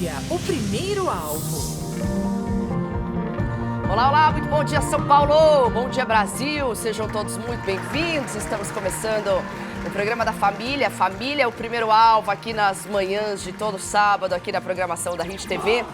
Família, o primeiro alvo. Olá, olá, muito bom dia São Paulo, bom dia Brasil, sejam todos muito bem-vindos. Estamos começando o programa da família. Família é o primeiro alvo aqui nas manhãs de todo sábado, aqui na programação da Rede TV.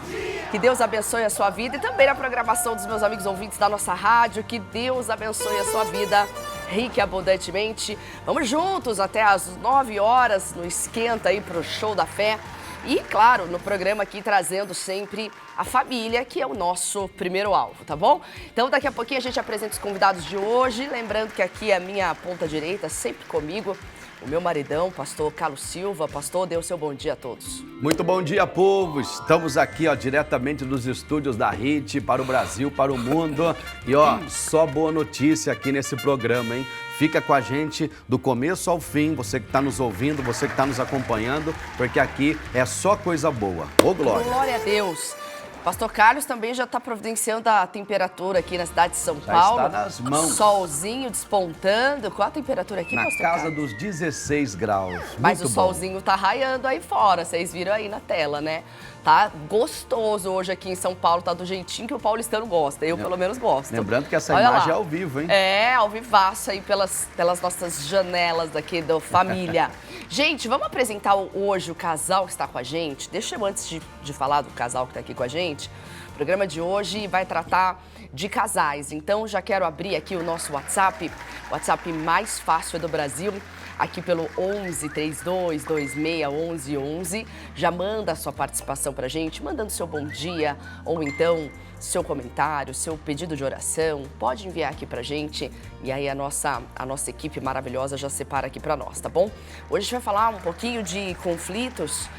Que Deus abençoe a sua vida e também na programação dos meus amigos ouvintes da nossa rádio. Que Deus abençoe a sua vida rica e abundantemente. Vamos juntos até às 9 horas no Esquenta aí pro Show da Fé. E, claro, no programa aqui trazendo sempre a família, que é o nosso primeiro alvo, tá bom? Então, daqui a pouquinho a gente apresenta os convidados de hoje. Lembrando que aqui a minha ponta direita, sempre comigo, o meu maridão, pastor Carlos Silva. Pastor, dê o seu bom dia a todos. Muito bom dia, povo. Estamos aqui, diretamente dos estúdios da RIT para o Brasil, para o mundo. E, só boa notícia aqui nesse programa, hein? Fica com a gente do começo ao fim, você que está nos ouvindo, você que está nos acompanhando, porque aqui é só coisa boa. Ô, glória! Glória a Deus! Pastor Carlos também já está providenciando a temperatura aqui na cidade de São Paulo. Está nas mãos. Solzinho despontando. Qual a temperatura aqui, Pastor Na casa Carlos? dos 16 graus. Mas muito o bom. solzinho tá raiando aí fora, vocês viram aí na tela, né? Tá gostoso hoje aqui em São Paulo, tá do jeitinho que o paulistano gosta. Eu, pelo menos, gosto. Lembrando que essa Olha imagem lá. é ao vivo, hein? É, ao vivaço aí pelas nossas janelas aqui do Família. Gente, vamos apresentar hoje o casal que está com a gente. Deixa eu, antes de falar do casal que está aqui com a gente, o programa de hoje vai tratar de casais. Então, já quero abrir aqui o nosso WhatsApp, o WhatsApp mais fácil do Brasil, aqui pelo 11 32 26 11 11. Já manda a sua participação pra gente, mandando seu bom dia ou então seu comentário, seu pedido de oração. Pode enviar aqui pra gente e aí a nossa equipe maravilhosa já separa aqui pra nós, tá bom? Hoje a gente vai falar um pouquinho de conflitos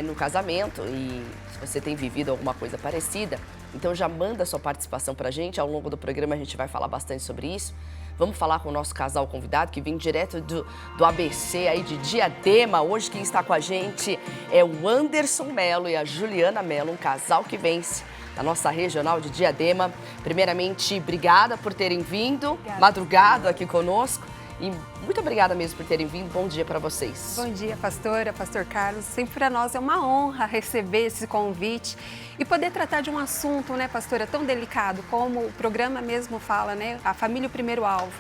no casamento e se você tem vivido alguma coisa parecida, então já manda a sua participação pra gente. Ao longo do programa a gente vai falar bastante sobre isso. Vamos falar com o nosso casal convidado, que vem direto do ABC aí de Diadema. Hoje quem está com a gente é o Anderson Melo e a Juliana Melo, um casal que vence da nossa regional de Diadema. Primeiramente, obrigada por terem vindo, Obrigada. Madrugado aqui conosco. E muito obrigada mesmo por terem vindo. Bom dia para vocês. Bom dia, pastora, pastor Carlos. Sempre para nós é uma honra receber esse convite e poder tratar de um assunto, né, pastora, tão delicado como o programa mesmo fala, né? A família é o primeiro alvo.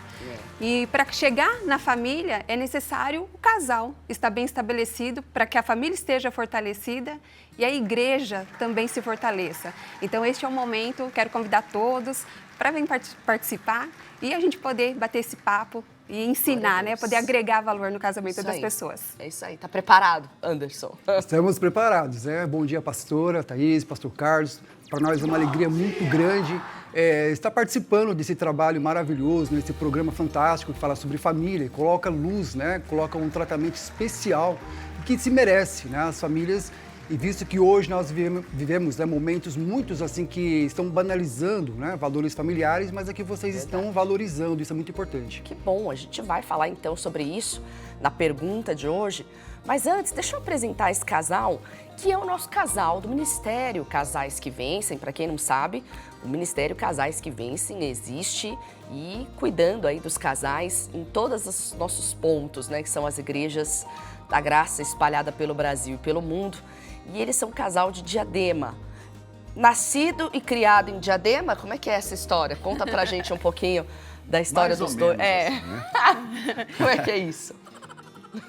E para chegar na família é necessário o casal estar bem estabelecido para que a família esteja fortalecida e a igreja também se fortaleça. Então este é o momento, quero convidar todos para vir participar e a gente poder bater esse papo e ensinar, né? Poder agregar valor no casamento das pessoas. É isso aí. Tá preparado, Anderson? Estamos preparados, né? Bom dia, pastora Thaís, pastor Carlos. Para nós é uma alegria muito grande estar participando desse trabalho maravilhoso, nesse programa fantástico que fala sobre família, coloca luz, né? Coloca um tratamento especial que se merece, né? As famílias. E visto que hoje nós vivemos momentos muitos assim que estão banalizando, né, valores familiares, mas aqui vocês estão valorizando, isso é muito importante. Que bom, a gente vai falar então sobre isso na pergunta de hoje. Mas antes, deixa eu apresentar esse casal, que é o nosso casal do Ministério Casais que Vencem. Para quem não sabe, o Ministério Casais que Vencem existe e cuidando aí dos casais em todos os nossos pontos, né, que são as igrejas da graça espalhada pelo Brasil e pelo mundo. E eles são um casal de Diadema. Nascido e criado em Diadema, como é que é essa história? Conta pra gente um pouquinho da história dos dois. Assim, né? Como é que é isso?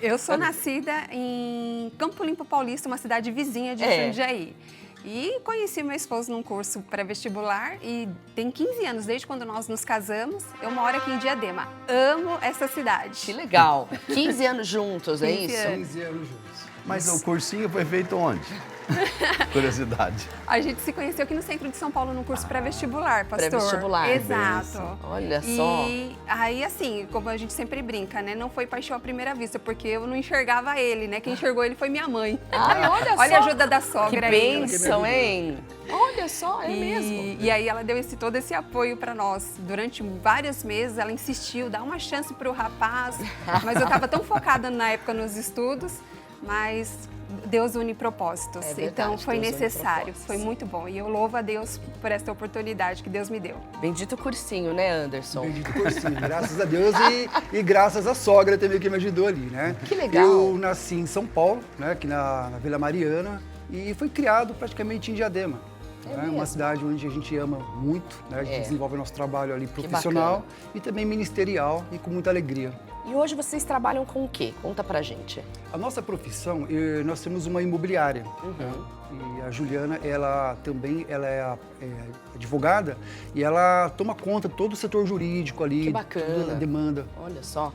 Eu sou nascida em Campo Limpo Paulista, uma cidade vizinha de Jundiaí. E conheci meu esposo num curso pré-vestibular e tem 15 anos, desde quando nós nos casamos. Eu moro aqui em Diadema. Amo essa cidade. Que legal. 15 anos juntos, é 15 isso? anos. 15 anos juntos. Mas o cursinho foi feito onde? Curiosidade. A gente se conheceu aqui no centro de São Paulo num curso pré-vestibular, pastor. Pré-vestibular. Exato. Olha só. E aí, assim, como a gente sempre brinca, né? Não foi paixão à primeira vista, porque eu não enxergava ele, né? Quem enxergou ele foi minha mãe. Ai, olha só. Olha a ajuda da Que sogra aí. bênção, hein? Olha só, é mesmo. E aí ela deu todo esse apoio para nós. Durante vários meses ela insistiu, dá uma chance pro rapaz. Mas eu estava tão focada na época nos estudos, mas Deus une propósitos. É verdade, então foi Deus une necessário, propósitos. foi muito bom. E eu louvo a Deus por essa oportunidade que Deus me deu. Bendito cursinho, né, Anderson? Bendito cursinho, graças a Deus e graças à sogra também que me ajudou ali, né? Que legal. Eu nasci em São Paulo, né, aqui na Vila Mariana, e foi criado praticamente em Diadema. É uma cidade onde a gente ama muito, né? A gente desenvolve o nosso trabalho ali profissional e também ministerial e com muita alegria. E hoje vocês trabalham com o quê? Conta pra gente. A nossa profissão, nós temos uma imobiliária. Né? E a Juliana, ela é advogada e ela toma conta de todo o setor jurídico ali. Que bacana. Toda a demanda. Olha só.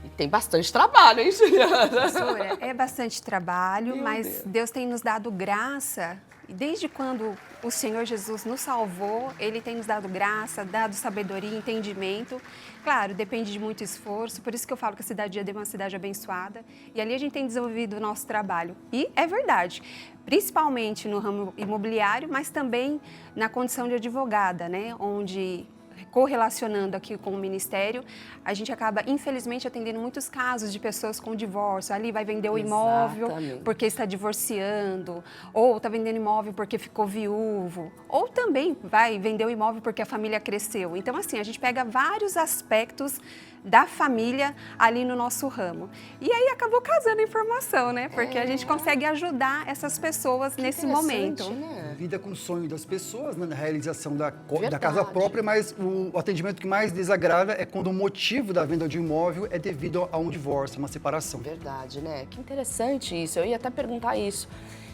E tem bastante trabalho, hein, Juliana? Pastora, é bastante trabalho, mas Deus tem nos dado graça. E desde quando o Senhor Jesus nos salvou, Ele tem nos dado graça, dado sabedoria, entendimento. Claro, depende de muito esforço, por isso que eu falo que a cidade de Diadema é uma cidade abençoada. E ali a gente tem desenvolvido o nosso trabalho. E é verdade, principalmente no ramo imobiliário, mas também na condição de advogada, né? Onde, correlacionando aqui com o ministério, a gente acaba, infelizmente, atendendo muitos casos de pessoas com divórcio. Ali vai vender o imóvel porque está divorciando, ou está vendendo imóvel porque ficou viúvo, ou também vai vender o imóvel porque a família cresceu. Então, assim, a gente pega vários aspectos da família ali no nosso ramo. E aí acabou casando a informação, né? Porque a gente consegue ajudar essas pessoas nesse momento. Né? Lida com o sonho das pessoas, né, na realização da casa própria, mas o atendimento que mais desagrada é quando o motivo da venda de um imóvel é devido a um divórcio, uma separação. Verdade, né? Que interessante isso. Eu ia até perguntar isso.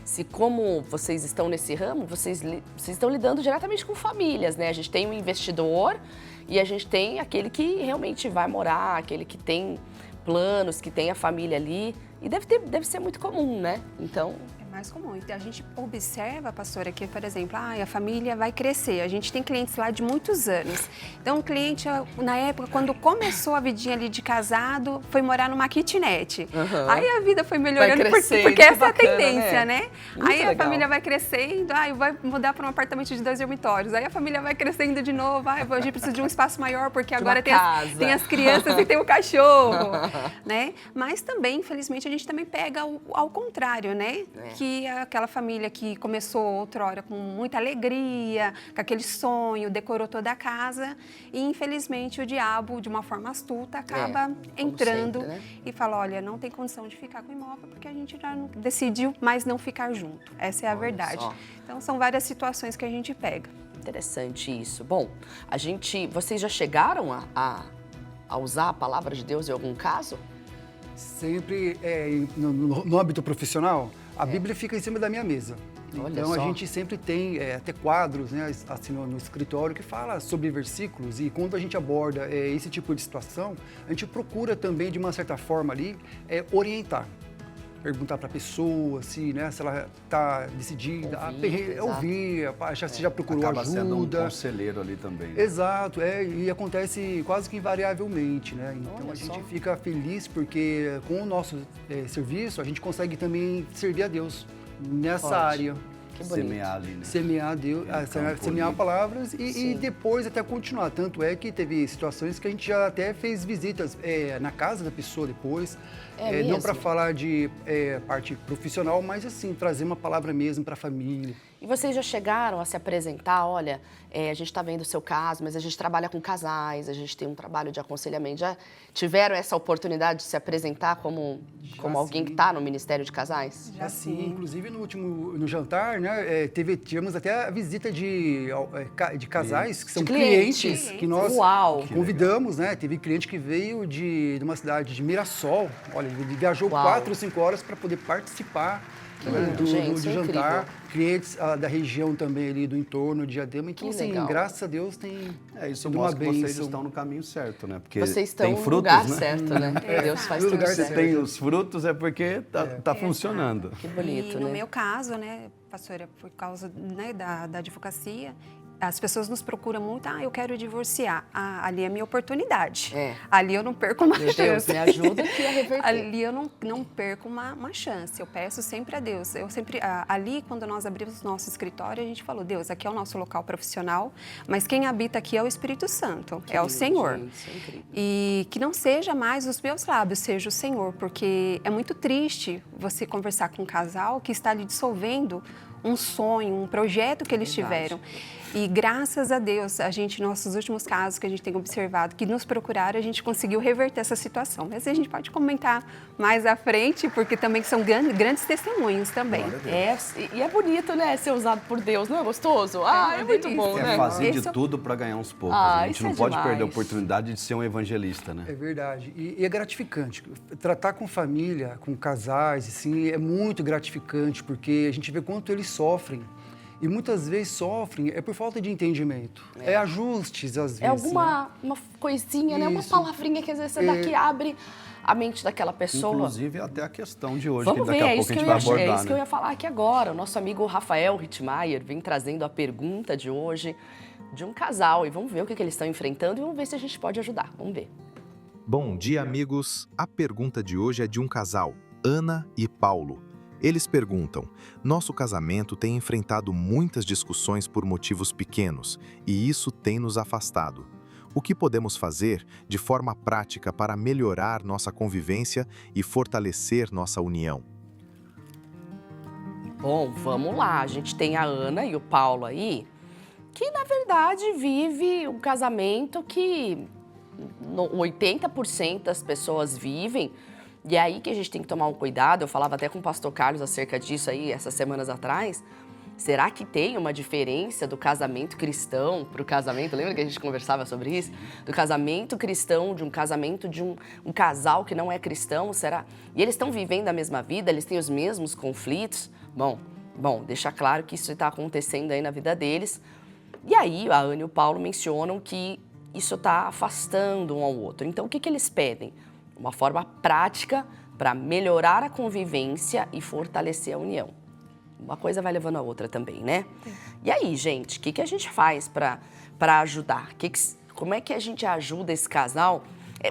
Se como vocês estão nesse ramo, vocês estão lidando diretamente com famílias, né? A gente tem um investidor e a gente tem aquele que realmente vai morar, aquele que tem planos, que tem a família ali. E deve ser muito comum, né? Então... mais comum. Então, a gente observa, pastora, que, por exemplo, a família vai crescer. A gente tem clientes lá de muitos anos. Então, o cliente, na época, quando começou a vidinha ali de casado, foi morar numa kitnet. Aí a vida foi melhorando, porque essa é a tendência, né? Aí a família vai crescendo, vai mudar para um apartamento de 2 dormitórios. Aí a família vai crescendo de novo, a gente precisa de um espaço maior, porque agora tem as crianças e tem o cachorro, né? Mas também, infelizmente, a gente também pega ao contrário, né? Que aquela família que começou outrora com muita alegria, com aquele sonho, decorou toda a casa e, infelizmente, o diabo, de uma forma astuta, acaba entrando sempre, né? e fala, olha, não tem condição de ficar com o imóvel porque a gente já decidiu mais não ficar junto. Essa é a verdade. Só. Então, são várias situações que a gente pega. Interessante isso. Bom, vocês já chegaram a usar a palavra de Deus em algum caso? Sempre no âmbito profissional, a Bíblia fica em cima da minha mesa. Então, a gente sempre tem até quadros, né, assim, no escritório que fala sobre versículos e quando a gente aborda esse tipo de situação, a gente procura também, de uma certa forma ali, orientar. Perguntar para a pessoa se ela está decidida, ouvir, se já procurou acaba ajuda. sendo um conselheiro ali também. Né? Exato, e acontece quase que invariavelmente, né? Então a gente fica feliz porque com o nosso serviço a gente consegue também servir a Deus nessa área. Que bonito. Semear ali, né? Semear Deus, semear palavras e depois até continuar. Tanto é que teve situações que a gente já até fez visitas na casa da pessoa depois. Não para falar de parte profissional, mas assim, trazer uma palavra mesmo para a família. E vocês já chegaram a se apresentar? Olha, a gente está vendo o seu caso, mas a gente trabalha com casais, a gente tem um trabalho de aconselhamento. Já tiveram essa oportunidade de se apresentar como alguém que está no Ministério de Casais? Já sim. Inclusive no jantar, né, tivemos até a visita de casais que são clientes que nós convidamos, né? Teve cliente que veio de uma cidade de Mirassol, olha, ele viajou 4 ou 5 horas para poder participar do jantar. Clientes da região também ali do entorno de Diadema. Então, assim, graças a Deus tem isso mostra que vocês estão no caminho certo, né? Porque vocês estão tem no frutos, lugar né? certo, né? Deus faz tudo certo. Se tem os frutos é porque tá funcionando. Que bonito, e no né? meu caso, né, pastora, por causa da advocacia, as pessoas nos procuram muito, eu quero divorciar. Ali é a minha oportunidade. Ali eu não perco uma chance. Deus, me ajuda aqui a reverter. Ali eu não perco uma chance. Eu peço sempre a Deus. Ali, quando nós abrimos nosso escritório, a gente falou, Deus, aqui é o nosso local profissional, mas quem habita aqui é o Espírito Santo, é o Senhor. Gente, e que não seja mais os meus lábios, seja o Senhor, porque é muito triste você conversar com um casal que está ali dissolvendo um sonho, um projeto que eles tiveram. E graças a Deus, nossos últimos casos que a gente tem observado, que nos procuraram, a gente conseguiu reverter essa situação. Mas a gente pode comentar mais à frente, porque também são grandes testemunhos também. E é bonito, né, ser usado por Deus, não é gostoso? É muito bom, né? É fazer de Esse tudo para ganhar uns poucos. Ah, A gente isso não é pode demais. perder a oportunidade de ser um evangelista, né? É verdade. E é gratificante. Tratar com família, com casais, assim, é muito gratificante, porque a gente vê quanto eles sofrem. E muitas vezes sofrem por falta de entendimento. É ajustes, às vezes. É alguma uma coisinha, né? Uma Isso. palavrinha que às vezes você dá que abre a mente daquela pessoa. Inclusive até a questão de hoje, Vamos que daqui ver, a é pouco isso, a que gente eu vai ia, abordar, é isso que eu né? ia falar aqui agora. O nosso amigo Rafael Rittmeier vem trazendo a pergunta de hoje de um casal. E vamos ver o que eles estão enfrentando e vamos ver se a gente pode ajudar. Vamos ver. Bom dia, amigos. A pergunta de hoje é de um casal, Ana e Paulo. Eles perguntam: nosso casamento tem enfrentado muitas discussões por motivos pequenos e isso tem nos afastado. O que podemos fazer de forma prática para melhorar nossa convivência e fortalecer nossa união? Bom, vamos lá. A gente tem a Ana e o Paulo aí, que na verdade vive um casamento que 80% das pessoas vivem. E é aí que a gente tem que tomar um cuidado. Eu falava até com o pastor Carlos acerca disso aí, essas semanas atrás. Será que tem uma diferença do casamento cristão para o casamento? Lembra que a gente conversava sobre isso? Do casamento cristão, de um casamento de um casal que não é cristão, será? E eles estão vivendo a mesma vida? Eles têm os mesmos conflitos? Bom, deixa claro que isso está acontecendo aí na vida deles. E aí a Ana e o Paulo mencionam que isso está afastando um ao outro. Então o que eles pedem? Uma forma prática para melhorar a convivência e fortalecer a união. Uma coisa vai levando a outra também, né? E aí, gente, o que a gente faz para ajudar? Como é que a gente ajuda esse casal?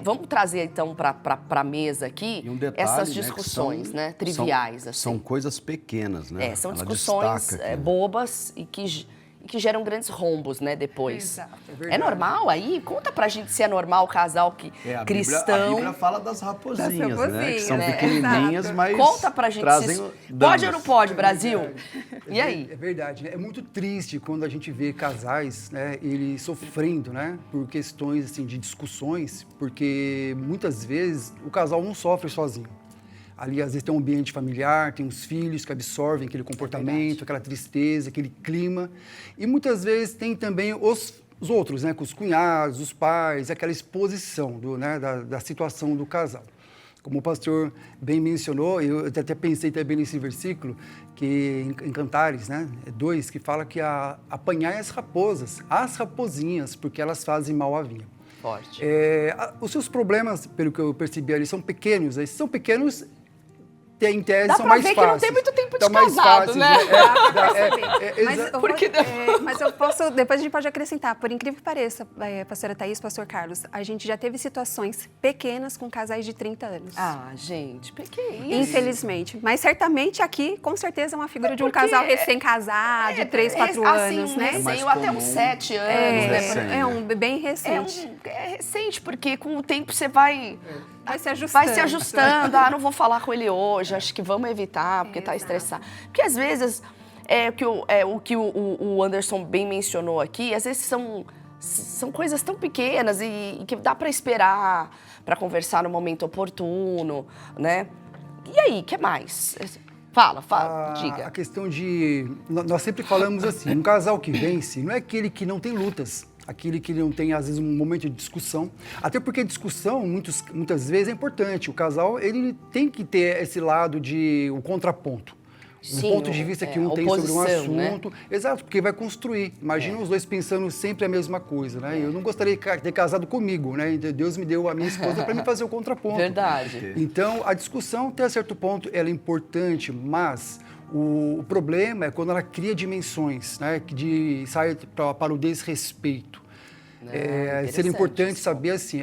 Vamos trazer, então, para a mesa aqui E um detalhe, essas né, discussões, que são- né? Triviais, assim. São coisas pequenas, né? São Ela discussões destaca aqui, né? bobas e que geram grandes rombos, né, depois. Exato, é É verdade. normal aí? Conta pra gente se é normal o casal A cristão. Bíblia fala das raposinhas, né? Que são né? pequenininhas, Exato. mas Conta pra gente trazem se danos. pode ou não pode, Brasil? E aí? É verdade, né? É muito triste quando a gente vê casais, né, eles sofrendo, né, por questões assim de discussões, porque muitas vezes o casal não sofre sozinho. Ali, às vezes, tem um ambiente familiar, tem os filhos que absorvem aquele comportamento, aquela tristeza, aquele clima. E muitas vezes tem também os outros, né, com os cunhados, os pais, aquela exposição da situação do casal. Como o pastor bem mencionou, eu até pensei também nesse versículo, que em Cantares, né, 2, que fala que apanhai as raposinhas, porque elas fazem mal à vinha. Forte. Os seus problemas, pelo que eu percebi ali, são pequenos. Esses são pequenos, em tese, Dá são pra mais ver fáceis. que não tem muito tempo de Tá mais casado, fáceis, né? Mas eu posso, depois a gente pode acrescentar, por incrível que pareça, pastora Thaís, pastor Carlos, a gente já teve situações pequenas com casais de 30 anos. Ah, gente, por que isso? Infelizmente. Mas certamente aqui, com certeza, é uma figura de um casal recém-casado, de 3, 4 anos, né? Recém, mais ou até comum. uns 7 anos, recém, né? né? Bem recente. É recente, porque com o tempo você vai Vai se ajustando. Não vou falar com ele hoje, acho que vamos evitar, porque tá estressado. Porque às vezes, o que o Anderson bem mencionou aqui, às vezes são coisas tão pequenas e que dá para esperar, para conversar no momento oportuno, né? E aí, o que mais? Fala, diga. A questão de... Nós sempre falamos assim, um casal que vence não é aquele que não tem lutas, aquele que não tem, às vezes, um momento de discussão. Até porque discussão, muitas vezes, é importante. O casal, ele tem que ter esse lado de o contraponto. Sim, um ponto de vista que um tem sobre um oposição, assunto. Né? Exato, porque vai construir. Imagina os dois pensando sempre a mesma coisa, né? Eu não gostaria de ter casado comigo, né? Deus me deu a minha esposa para me fazer o contraponto. Verdade. Então, a discussão, até certo ponto, ela é importante, mas o problema é quando ela cria dimensões, né? Que sai para o desrespeito. Seria importante saber, assim,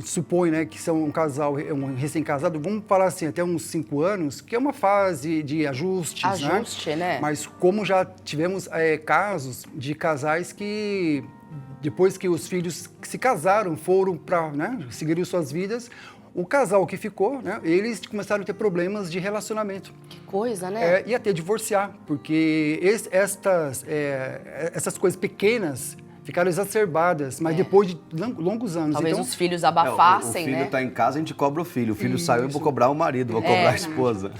supõe, né, que são um casal, um recém-casado, vamos falar assim, até uns 5 anos, que é uma fase de ajustes, Ajuste, né? Mas como já tivemos casos de casais que Depois que os filhos se casaram, foram para, né, seguiram suas vidas, o casal que ficou, né, eles começaram a ter problemas de relacionamento. Que coisa, né? E até divorciar, porque essas coisas pequenas ficaram exacerbadas, mas depois de longos anos. Talvez então, os filhos O abafassem, filho né? está em casa, a gente cobra o filho. O filho saiu, eu vou cobrar o marido, vou cobrar a esposa.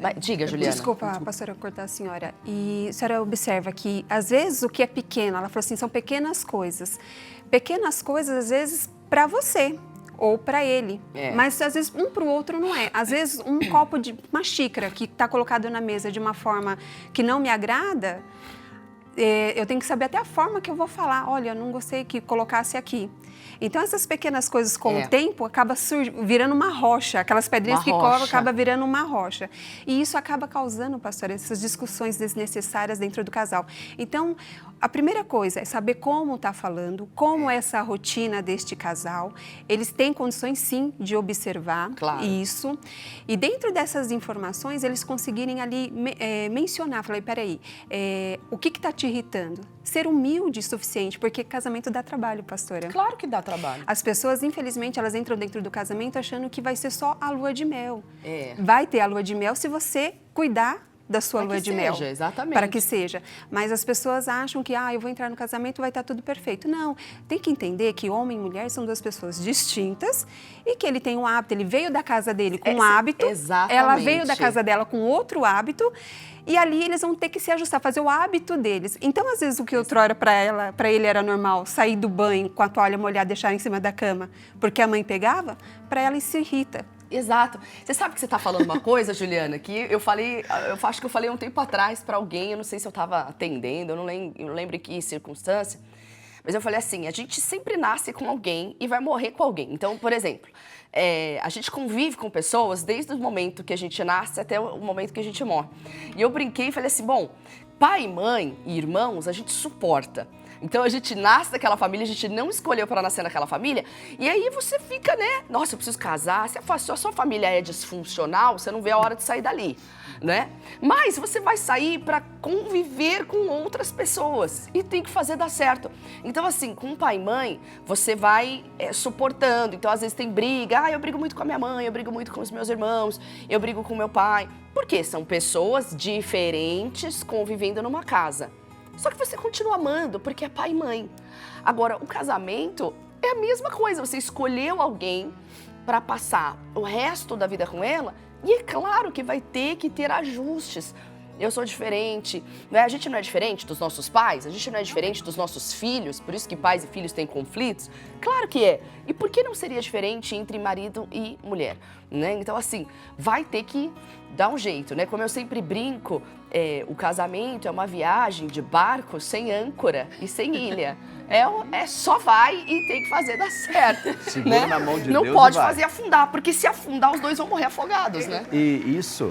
Mas, diga, Juliana. Desculpa, pastora, cortar a senhora. E a senhora observa que, às vezes, o que é pequeno, ela falou assim, são pequenas coisas. Pequenas coisas, às vezes, para você ou para ele. Mas, às vezes, um para o outro não é. Às vezes, um copo de uma xícara que está colocado na mesa de uma forma que não me agrada, eu tenho que saber até a forma que eu vou falar. Olha, eu não gostei que colocasse aqui. Então, essas pequenas coisas, com o tempo, acaba virando uma rocha. Aquelas pedrinhas que colocam, acaba virando uma rocha. E isso acaba causando, pastora, essas discussões desnecessárias dentro do casal. Então, a primeira coisa é saber como está falando, como é essa rotina deste casal. Eles têm condições, sim, de observar isso. E dentro dessas informações, eles conseguirem ali mencionar, falei, peraí, o que está te irritando? Ser humilde o suficiente, porque casamento dá trabalho, pastora. Claro que dá trabalho. As pessoas, infelizmente, elas entram dentro do casamento achando que vai ser só a lua de mel. É. Vai ter a lua de mel se você cuidar da sua lua de mel. Exatamente. Para que seja. Mas as pessoas acham que, eu vou entrar no casamento, vai estar tudo perfeito. Não. Tem que entender que homem e mulher são duas pessoas distintas e que ele tem um hábito, ele veio da casa dele com um hábito, ela veio da casa dela com outro hábito, e ali eles vão ter que se ajustar, fazer o hábito deles. Então, às vezes, o que outrora para ele era normal, sair do banho com a toalha molhada e deixar em cima da cama, porque a mãe pegava, para ela isso irrita. Exato. Você sabe que você está falando uma coisa, Juliana, que eu acho que eu falei um tempo atrás para alguém, eu não sei se eu estava atendendo, eu não lembro em que circunstância, mas eu falei assim, a gente sempre nasce com alguém e vai morrer com alguém. Então, por exemplo, a gente convive com pessoas desde o momento que a gente nasce até o momento que a gente morre. E eu brinquei e falei assim, bom, pai, mãe e irmãos a gente suporta. Então a gente nasce daquela família, a gente não escolheu para nascer naquela família, e aí você fica, né? Nossa, eu preciso casar. Se a sua família é disfuncional, você não vê a hora de sair dali, né? Mas você vai sair para conviver com outras pessoas e tem que fazer dar certo. Então, assim, com pai e mãe, você vai suportando. Então, às vezes tem briga. Eu brigo muito com a minha mãe, eu brigo muito com os meus irmãos, eu brigo com meu pai. Por quê? São pessoas diferentes convivendo numa casa. Só que você continua amando, porque é pai e mãe. Agora, o casamento é a mesma coisa. Você escolheu alguém para passar o resto da vida com ela e é claro que vai ter que ter ajustes. Eu sou diferente, né? A gente não é diferente dos nossos pais, a gente não é diferente dos nossos filhos, por isso que pais e filhos têm conflitos. Claro que é. E por que não seria diferente entre marido e mulher? Né? Então, assim, vai ter que dar um jeito, né? Como eu sempre brinco, o casamento é uma viagem de barco sem âncora e sem ilha. Só vai e tem que fazer dar certo. Segura né? na mão de não Deus pode e vai. fazer afundar, porque se afundar, os dois vão morrer afogados, né? E isso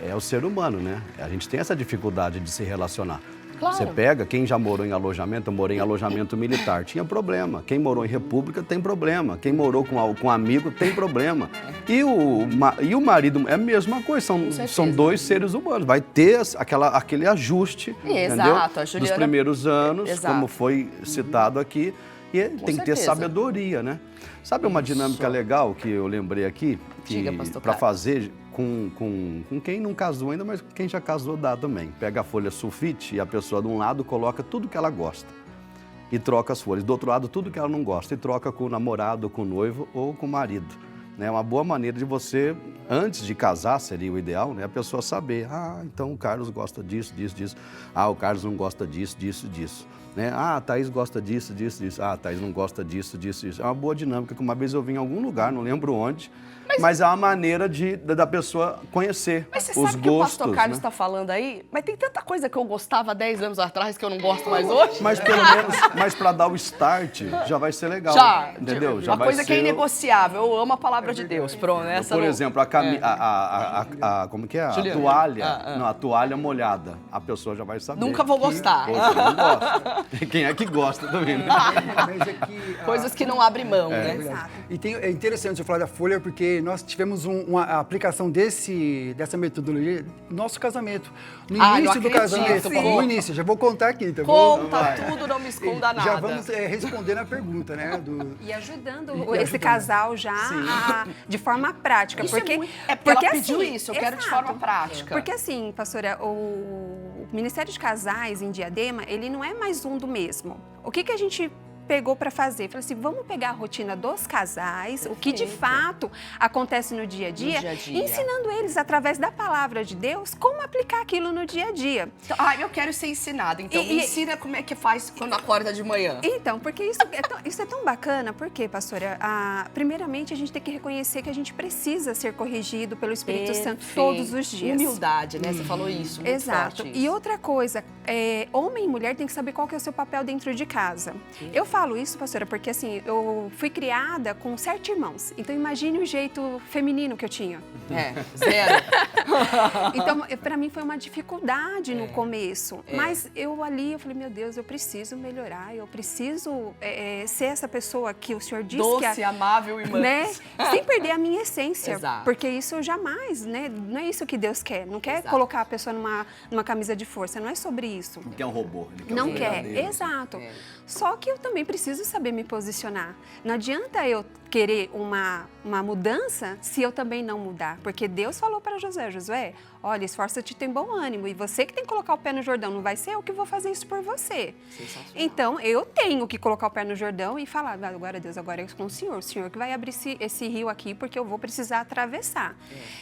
é o ser humano, né? A gente tem essa dificuldade de se relacionar. Claro. Você pega, quem já morou em alojamento, eu morei em alojamento militar, tinha problema. Quem morou em república tem problema. Quem morou com amigo tem problema. E o marido é a mesma coisa, são dois seres humanos. Vai ter aquele ajuste, entendeu? A Juliana... Dos primeiros anos, Exato. como foi citado aqui. E tem que ter sabedoria, né? Sabe uma dinâmica legal que eu lembrei aqui? Para fazer com quem não casou ainda, mas quem já casou dá também. Pega a folha sulfite e a pessoa de um lado coloca tudo que ela gosta e troca as folhas. Do outro lado, tudo que ela não gosta e troca com o namorado, com o noivo ou com o marido. É uma boa maneira de você, antes de casar, seria o ideal, né? A pessoa saber, então o Carlos gosta disso, disso, disso. O Carlos não gosta disso, disso, disso. Né? A Thaís gosta disso, disso, disso. A Thaís não gosta disso, disso, disso. É uma boa dinâmica, que uma vez eu vim em algum lugar, não lembro onde, mas é uma maneira da pessoa conhecer os gostos. Mas você sabe que o pastor Carlos está falando aí? Mas tem tanta coisa que eu gostava 10 anos atrás que eu não gosto mais hoje. Mas pelo menos, para dar o start, já vai ser legal. Entendeu? Uma coisa que é inegociável. Eu amo a palavra de Deus. Pronto, Por exemplo, a como que é? A Juliana. toalha, não, a toalha molhada, a pessoa já vai saber. Nunca vou gostar. Poxa, não gosta. Quem é que gosta também, né? Mas é que, Coisas que não abrem mão, né? Exato. E é interessante você falar da folha, porque nós tivemos uma aplicação dessa metodologia no nosso casamento. No Ai, início não do casamento. acredito, por favor. No início, já vou contar aqui, tá bom? Conta tudo, não me esconda nada. Já vamos responder a pergunta, né? E ajudando E esse ajudando. casal já de forma prática. Isso porque, é muito... É porque ela pediu assim, isso, eu quero de exato. forma prática. Porque assim, pastora, o Ministério de Casais em Diadema, ele não é mais um do mesmo. O que a gente pegou para fazer? Falei assim, vamos pegar a rotina dos casais, o que de fato acontece no dia a dia, dia. ensinando eles, através da palavra de Deus, como aplicar aquilo no dia a dia. Então, eu quero ser ensinada, então me E- ensina como é que faz quando acorda de manhã. Então, porque isso é tão bacana, porque, pastora, primeiramente a gente tem que reconhecer que a gente precisa ser corrigido pelo Espírito Santo Perfeito. todos os dias. Humildade, né? Você falou isso, muito Exato. forte E isso. outra coisa, homem e mulher tem que saber qual que é o seu papel dentro de casa. Eu falo isso, pastora, porque assim, eu fui criada com 7 irmãos. Então imagine o jeito feminino que eu tinha. Zero. Então, para mim foi uma dificuldade no começo. Mas eu falei, meu Deus, eu preciso melhorar, eu preciso ser essa pessoa que o Senhor diz que Doce, amável e manso. né? Sem perder a minha essência. Exato. Porque isso jamais, né? Não é isso que Deus quer. Não quer Exato. colocar a pessoa numa camisa de força. Não é sobre isso. Não quer um robô. Ele quer Não um quer, verdadeiro. exato. Só que eu também preciso saber me posicionar. Não adianta eu querer uma mudança se eu também não mudar. Porque Deus falou para Josué, olha, esforça-te, tem bom ânimo. E você que tem que colocar o pé no Jordão, não vai ser eu que vou fazer isso por você. Então, eu tenho que colocar o pé no Jordão e falar, agora Deus, agora é com o Senhor que vai abrir esse rio aqui, porque eu vou precisar atravessar.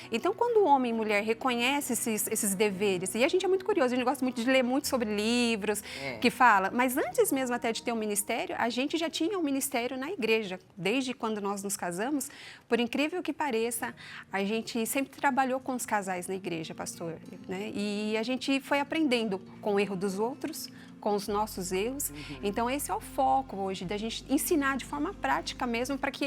Então, quando o homem e mulher reconhecem esses deveres, e a gente é muito curioso, a gente gosta muito de ler muito sobre livros que fala, mas antes mesmo até de ter um ministério, a gente já tinha um ministério na igreja. Desde quando nós nos casamos, por incrível que pareça, a gente sempre trabalhou com os casais na igreja, pastor, né? E a gente foi aprendendo com o erro dos outros, com os nossos erros. Então, esse é o foco hoje, da gente ensinar de forma prática mesmo, para que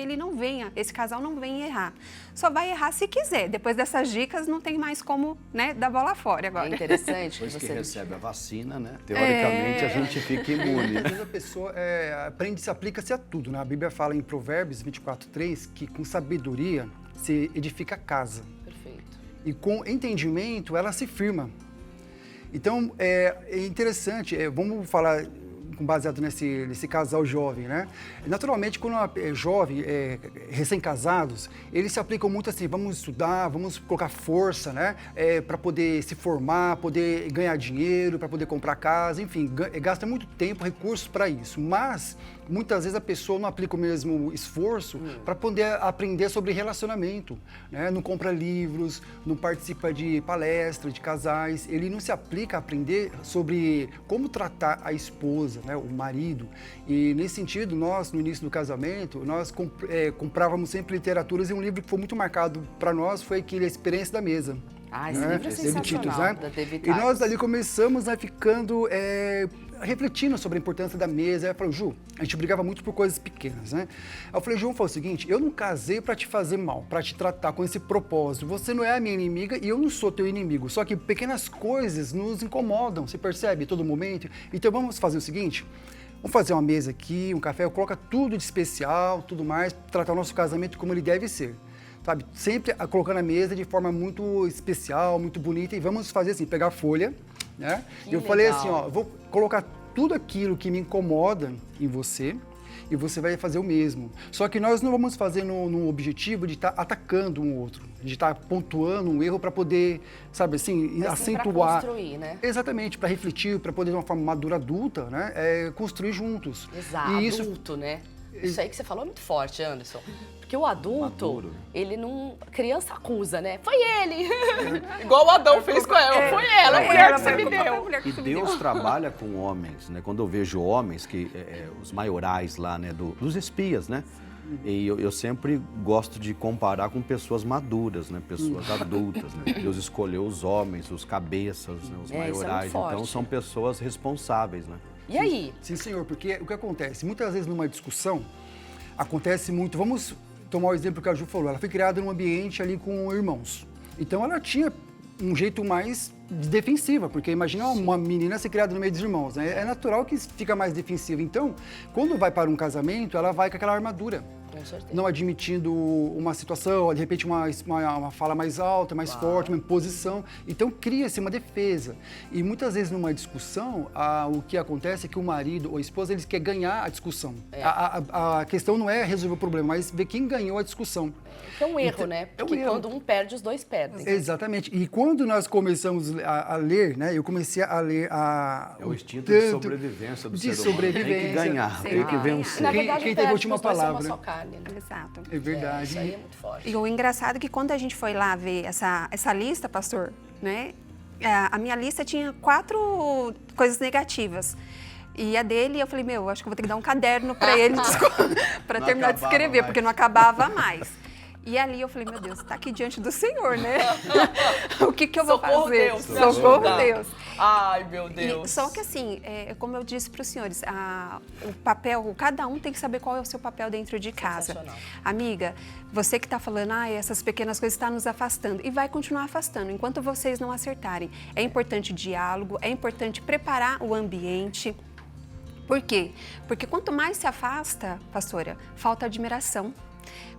esse casal não venha errar. Só vai errar se quiser. Depois dessas dicas, não tem mais como, né, dar bola fora agora. É interessante Depois que você... recebe a vacina, né? Teoricamente, a gente fica imune. Às vezes a pessoa aplica-se a tudo, né? A Bíblia fala em Provérbios 24:3 que com sabedoria se edifica a casa. Perfeito. E com entendimento ela se firma. Então, é interessante, vamos falar baseado nesse casal jovem, né? Naturalmente, quando é jovem, recém-casados, eles se aplicam muito assim, vamos estudar, vamos colocar força, né? Para poder se formar, poder ganhar dinheiro, para poder comprar casa, enfim, gasta muito tempo, recursos para isso. Mas, muitas vezes a pessoa não aplica o mesmo esforço para poder aprender sobre relacionamento, né? Não compra livros, não participa de palestras, de casais, ele não se aplica a aprender sobre como tratar a esposa, né? O marido. E nesse sentido, nós, no início do casamento, nós comprávamos sempre literaturas e um livro que foi muito marcado para nós foi aquele A Experiência da Mesa. Esse livro é David sensacional, Titus, né? da David E nós Titus. ali começamos ficando refletindo sobre a importância da mesa. Aí eu falei, Ju, a gente brigava muito por coisas pequenas, né? Aí eu falei, Ju, foi o seguinte, eu não casei para te fazer mal, para te tratar com esse propósito. Você não é a minha inimiga e eu não sou teu inimigo. Só que pequenas coisas nos incomodam, você percebe, todo momento. Então vamos fazer o seguinte, vamos fazer uma mesa aqui, um café, coloca tudo de especial, tudo mais, tratar o nosso casamento como ele deve ser. Sabe, sempre colocando a mesa de forma muito especial, muito bonita, e vamos fazer assim, pegar a folha, né? E eu falei assim, ó, vou colocar tudo aquilo que me incomoda em você, e você vai fazer o mesmo. Só que nós não vamos fazer no objetivo de estar atacando um outro, de estar pontuando um erro para poder, sabe assim, acentuar. Pra construir, né? Exatamente, para refletir, para poder de uma forma madura, adulta, né? Construir juntos. Exato, E isso, adulto, né? Isso aí que você falou é muito forte, Anderson. Porque o adulto, Maduro. ele não... Criança acusa, né? Foi ele! Igual o Adão fez com ela. Foi ela, a mulher que você me deu. E Deus trabalha com homens, né? Quando eu vejo homens, os maiorais lá, né? Dos espias, né? E eu sempre gosto de comparar com pessoas maduras, né? Pessoas adultas, né? Deus escolheu os homens, os cabeças, né? Os isso é muito maiorais. Então, forte. são pessoas responsáveis, né? E aí? Sim, senhor, porque o que acontece? Muitas vezes numa discussão, acontece muito, tomar o exemplo que a Ju falou, ela foi criada num ambiente ali com irmãos. Então ela tinha um jeito mais defensiva, porque imagina uma menina ser criada no meio dos irmãos, né? É natural que fica mais defensiva. Então, quando vai para um casamento, ela vai com aquela armadura. Com certeza. Não admitindo uma situação, de repente uma fala mais alta, mais forte, uma imposição. Então cria-se uma defesa. E muitas vezes numa discussão, o que acontece é que o marido ou a esposa, eles querem ganhar a discussão. A questão não é resolver o problema, mas ver quem ganhou a discussão. É um erro, Então, né? é um Porque erro. quando um perde, os dois perdem. Exatamente. E quando nós começamos a ler, né? Eu comecei a ler É o instinto de sobrevivência do ser humano. Tem que ganhar, tem que vencer. Na verdade, Quem teve a última os dois são uma palavra, só carne, né? Exato. É verdade. Isso aí é muito forte. E o engraçado é que quando a gente foi lá ver essa lista, pastor, né? A minha lista tinha 4 coisas negativas. E a dele, eu falei, acho que eu vou ter que dar um caderno para ele para Não terminar de acabava escrever, mais. porque não acabava mais. E ali eu falei, meu Deus, está aqui diante do Senhor, né? O que eu vou Socorro, fazer? Deus, me Socorro, ajuda. Deus. Ai, meu E, Deus. só que assim, como eu disse para os senhores, o papel, cada um tem que saber qual é o seu papel dentro de casa. Sensacional. Amiga, você que está falando, essas pequenas coisas estão nos afastando, e vai continuar afastando, enquanto vocês não acertarem. É importante o diálogo, é importante preparar o ambiente. Por quê? Porque quanto mais se afasta, pastora, falta admiração.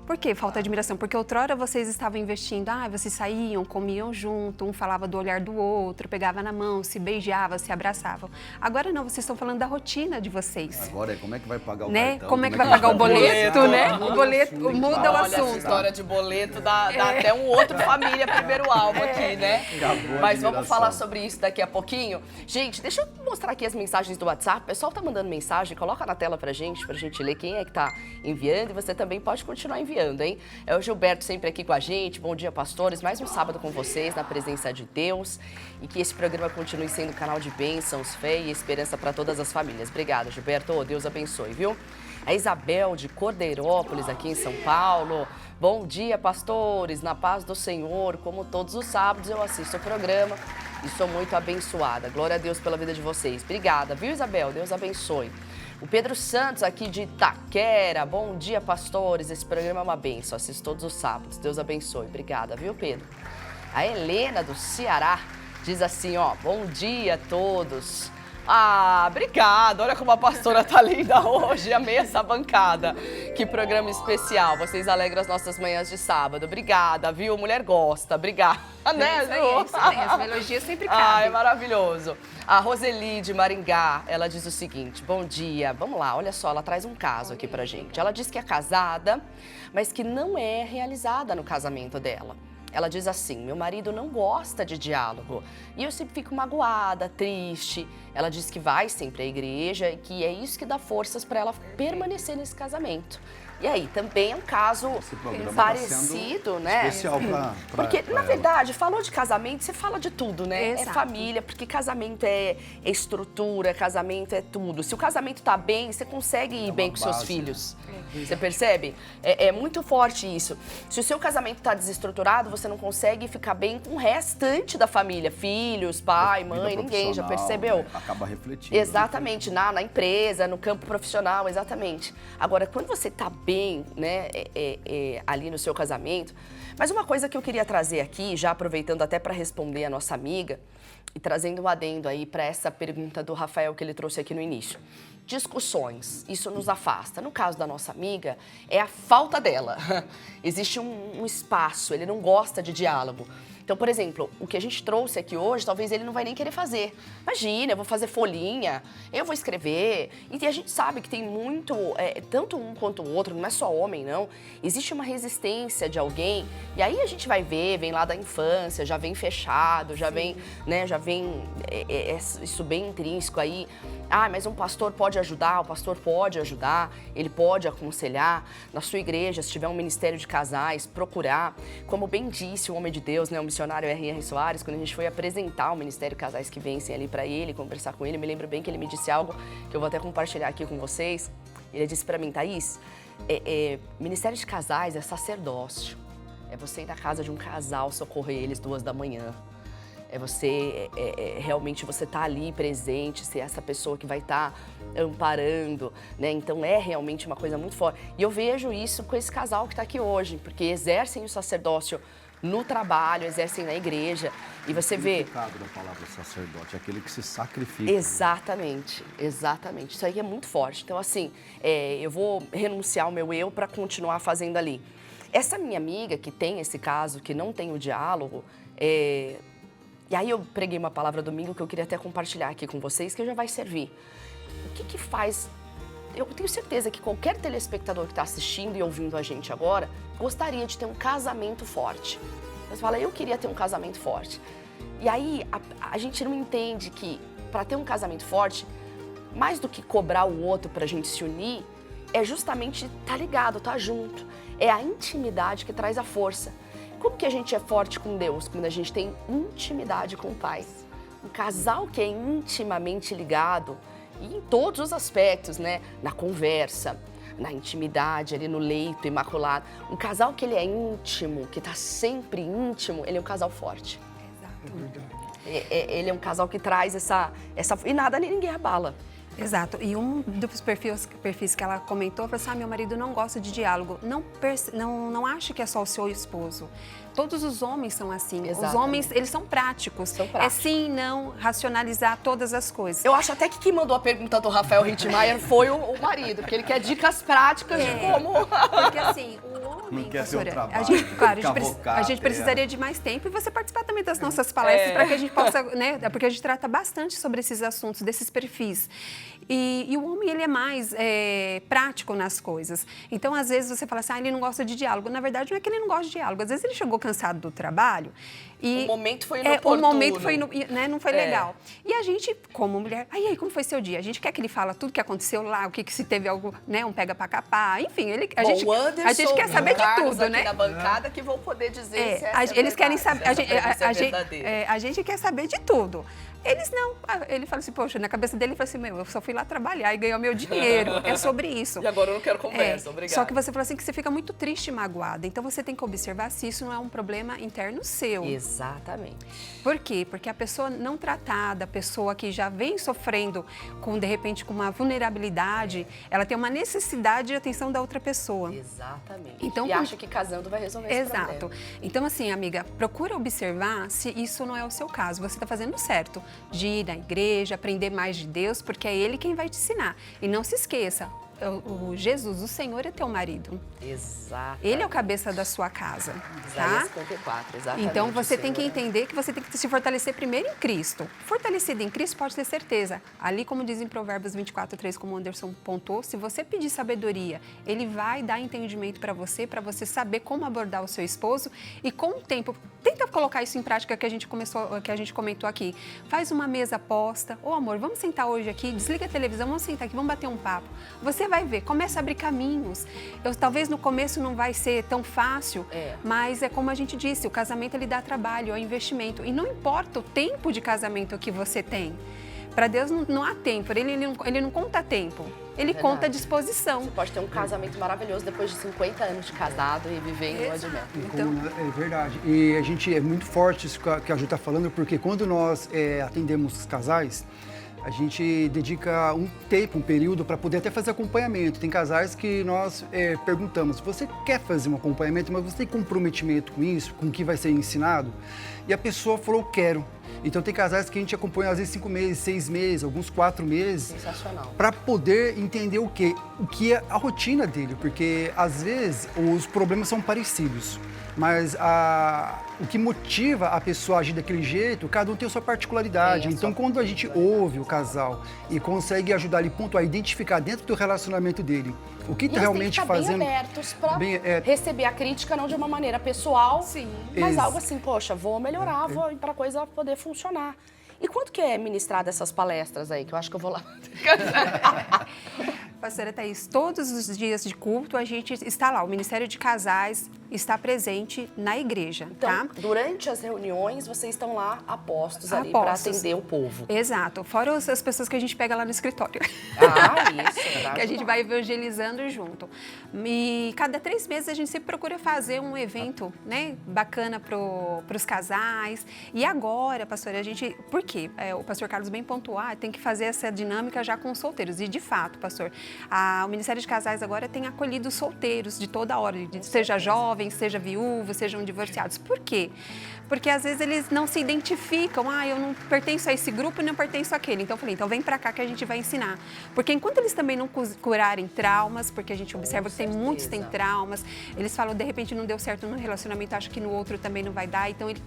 Por que falta admiração? Porque outrora vocês estavam investindo, vocês saíam, comiam junto, um falava do olhar do outro, pegava na mão, se beijava, se abraçavam. Agora não, vocês estão falando da rotina de vocês. Agora é como é que vai pagar o Né? cartão? Como é que vai pagar o boleto, né? Muda O o boleto assunto. muda o Olha, essa assunto. história de boleto dá até um outro família primeiro alvo aqui, né? Acabou a Mas vamos admiração. falar sobre isso daqui a pouquinho. Gente, deixa eu mostrar aqui as mensagens do WhatsApp. O pessoal tá mandando mensagem, coloca na tela pra gente ler quem é que tá enviando. E você também pode continuar enviando, hein? É o Gilberto sempre aqui com a gente. Bom dia, pastores. Mais um sábado com vocês, na presença de Deus. E que esse programa continue sendo um canal de bênçãos, fé e esperança para todas as famílias. Obrigada, Gilberto. Deus abençoe, viu? A Isabel de Cordeirópolis, aqui em São Paulo. Bom dia, pastores. Na paz do Senhor. Como todos os sábados, eu assisto o programa e sou muito abençoada. Glória a Deus pela vida de vocês. Obrigada, viu, Isabel? Deus abençoe. O Pedro Santos, aqui de Itaquera. Bom dia, pastores. Esse programa é uma bênção. Assisto todos os sábados. Deus abençoe. Obrigada, viu, Pedro? A Helena, do Ceará, diz assim, bom dia a todos. Obrigada. Olha como a pastora tá linda hoje. Amei essa bancada. Que programa especial. Vocês alegram as nossas manhãs de sábado. Obrigada, viu? Mulher gosta. Obrigada, né, Isso mesmo. Elogio sempre cabe. É maravilhoso. A Roseli de Maringá, ela diz o seguinte, bom dia, vamos lá, olha só, ela traz um caso aqui pra gente. Ela diz que é casada, mas que não é realizada no casamento dela. Ela diz assim, meu marido não gosta de diálogo e eu sempre fico magoada, triste. Ela diz que vai sempre à igreja e que é isso que dá forças para ela permanecer nesse casamento. E aí, também é um caso Esse programa parecido, tá sendo né? especial pra Porque, na ela. verdade, falou de casamento, você fala de tudo, né? Exato. É família, porque casamento é estrutura, casamento é tudo. Se o casamento tá bem, você consegue ir bem com seus base, filhos. Você percebe? É muito forte isso. Se o seu casamento tá desestruturado, você não consegue ficar bem com o restante da família. Filhos, pai, Vida mãe, ninguém, já profissional, percebeu? né? Acaba refletindo. Exatamente, na empresa, no campo profissional, exatamente. Agora, quando você tá bem, né, ali no seu casamento... Mas uma coisa que eu queria trazer aqui, já aproveitando até para responder a nossa amiga, e trazendo um adendo aí para essa pergunta do Rafael que ele trouxe aqui no início. Discussões, isso nos afasta. No caso da nossa amiga, é a falta dela. Existe um espaço, ele não gosta de diálogo. Então, por exemplo, o que a gente trouxe aqui hoje, talvez ele não vai nem querer fazer. Imagina, eu vou fazer folhinha, eu vou escrever. E a gente sabe que tem muito, tanto um quanto o outro, não é só homem, não. Existe uma resistência de alguém, e aí a gente vai ver, vem lá da infância, já vem fechado, já vem, né, já vem isso bem intrínseco aí. Mas um pastor pode ajudar, o pastor pode ajudar, ele pode aconselhar. Na sua igreja, se tiver um ministério de casais, procurar. Como bem disse o homem de Deus, né, o missionário R.R. Soares, quando a gente foi apresentar o Ministério Casais que Vencem ali para ele, conversar com ele, me lembro bem que ele me disse algo que eu vou até compartilhar aqui com vocês. Ele disse para mim, Thaís, Ministério de Casais é sacerdócio. É você ir na casa de um casal, socorrer eles 2 da manhã. Realmente você tá ali presente, ser essa pessoa que vai estar amparando, né? Então é realmente uma coisa muito forte. E eu vejo isso com esse casal que está aqui hoje, porque exercem o sacerdócio no trabalho, exercem na igreja. E você vê... O significado da palavra sacerdote é aquele que se sacrifica. Exatamente, exatamente. Isso aí é muito forte. Então, assim, eu vou renunciar ao meu eu para continuar fazendo ali. Essa minha amiga que tem esse caso, que não tem o diálogo, e aí eu preguei uma palavra domingo que eu queria até compartilhar aqui com vocês, que já vai servir. O que faz... Eu tenho certeza que qualquer telespectador que está assistindo e ouvindo a gente agora gostaria de ter um casamento forte. Você fala, eu queria ter um casamento forte. E aí a gente não entende que para ter um casamento forte, mais do que cobrar o outro para a gente se unir, é justamente estar ligado, estar junto. É a intimidade que traz a força. Como que a gente é forte com Deus? Quando a gente tem intimidade com o Pai. Um casal que é intimamente ligado, e em todos os aspectos, né? Na conversa, na intimidade, ali no leito imaculado. Um casal que ele é íntimo, que está sempre íntimo, ele é um casal forte. Ele é um casal que traz essa... E nada nem ninguém abala. Exato. E um dos perfis que ela comentou foi assim, meu marido não gosta de diálogo. Não acha que é só o seu esposo. Todos os homens são assim. Exatamente. Os homens, eles são práticos. É sim, não, racionalizar todas as coisas. Eu acho até que quem mandou a pergunta do Rafael Rittmeyer foi o marido, porque ele quer dicas práticas de como... Porque assim, o homem, Não quer ser um trabalho, a gente precisaria de mais tempo e você participar também das nossas palestras para que a gente possa, né? Porque a gente trata bastante sobre esses assuntos, desses perfis. E o homem, ele é mais prático nas coisas. Então, às vezes, você fala assim, ele não gosta de diálogo. Na verdade, não é que ele não gosta de diálogo. Às vezes, ele chegou cansado do trabalho e... O momento foi inoportuno. O momento foi, né, não foi legal. E a gente, como mulher, aí, como foi seu dia? A gente quer que ele fala tudo que aconteceu lá, o que se teve algo, né, um pega pra capar, enfim, a gente quer saber de tudo, aqui né? na bancada que vão poder dizer se eles querem saber, a gente quer saber de tudo. Eles não. Ele fala assim, poxa, na cabeça dele, ele fala assim, eu só fui lá trabalhar e ganhar meu dinheiro. É sobre isso. E agora eu não quero conversa, obrigada. Só que você fala assim que você fica muito triste e magoada. Então você tem que observar se isso não é um problema interno seu. Exatamente. Por quê? Porque a pessoa não tratada, a pessoa que já vem sofrendo com, de repente, com uma vulnerabilidade, ela tem uma necessidade de atenção da outra pessoa. Exatamente. Então, e acha que casando vai resolver esse problema. Exato. Então, assim, amiga, procura observar se isso não é o seu caso. Você está fazendo certo de ir na igreja, aprender mais de Deus, porque é Ele quem vai te ensinar. E não se esqueça, o Jesus, o Senhor é teu marido. Exato. Ele é o cabeça da sua casa, tá? Isaías 54, exatamente. Então, você tem que entender que você tem que se fortalecer primeiro em Cristo. Fortalecido em Cristo, pode ter certeza. Ali, como diz em Provérbios 24:3, como o Anderson pontuou, se você pedir sabedoria, Ele vai dar entendimento para você saber como abordar o seu esposo e com o tempo, tenta colocar isso em prática que a gente comentou aqui. Faz uma mesa posta. Ô, amor, vamos sentar hoje aqui, desliga a televisão, vamos sentar aqui, vamos bater um papo. Você vai ver, começa a abrir caminhos. Talvez no começo não vai ser tão fácil, mas é como a gente disse, o casamento ele dá trabalho, é um investimento. E não importa o tempo de casamento que você tem. Para Deus não há tempo, ele não conta tempo, ele conta disposição. Você pode ter um casamento maravilhoso depois de 50 anos de casado e viver em lua de mel. Então, é verdade. E a gente é muito forte isso que a Ju está falando, porque quando nós atendemos os casais, a gente dedica um tempo, um período para poder até fazer acompanhamento. Tem casais que nós perguntamos, você quer fazer um acompanhamento, mas você tem comprometimento com isso, com o que vai ser ensinado? E a pessoa falou, quero. Então tem casais que a gente acompanha às vezes 5 meses, 6 meses, alguns 4 meses. Sensacional. Para poder entender o que é a rotina dele, porque às vezes os problemas são parecidos. Mas o que motiva a pessoa a agir daquele jeito, cada um tem a sua particularidade. Então, quando a gente ouve o casal e consegue ajudar ele a identificar dentro do relacionamento dele o que está realmente fazendo... Bem abertos para receber a crítica, não de uma maneira pessoal, mas algo assim, poxa, vou melhorar, vou para a coisa poder funcionar. E quanto que é ministrada essas palestras aí, que eu acho que eu vou lá? Pastora Thaís, todos os dias de culto a gente está lá, o Ministério de Casais estar presente na igreja, Então, tá? durante as reuniões, vocês estão lá apostos ali para Apostos. atender o povo. Exato, fora as pessoas que a gente pega lá no escritório. Ah, isso. Que a gente vai evangelizando junto. E cada 3 meses a gente sempre procura fazer um evento, né, bacana para os casais. E agora, pastor, a gente... Por quê? O pastor Carlos bem pontuar, tem que fazer essa dinâmica já com os solteiros. E de fato, pastor, o Ministério de Casais agora tem acolhido os solteiros de toda a ordem, seja jovens, seja viúvos, sejam divorciados. Por quê? Porque às vezes eles não se identificam, eu não pertenço a esse grupo e não pertenço àquele. Então eu falei, então vem pra cá que a gente vai ensinar. Porque enquanto eles também não curarem traumas, porque a gente observa que tem muitos têm traumas, eles falam, de repente não deu certo no relacionamento, acha que no outro também não vai dar, então ele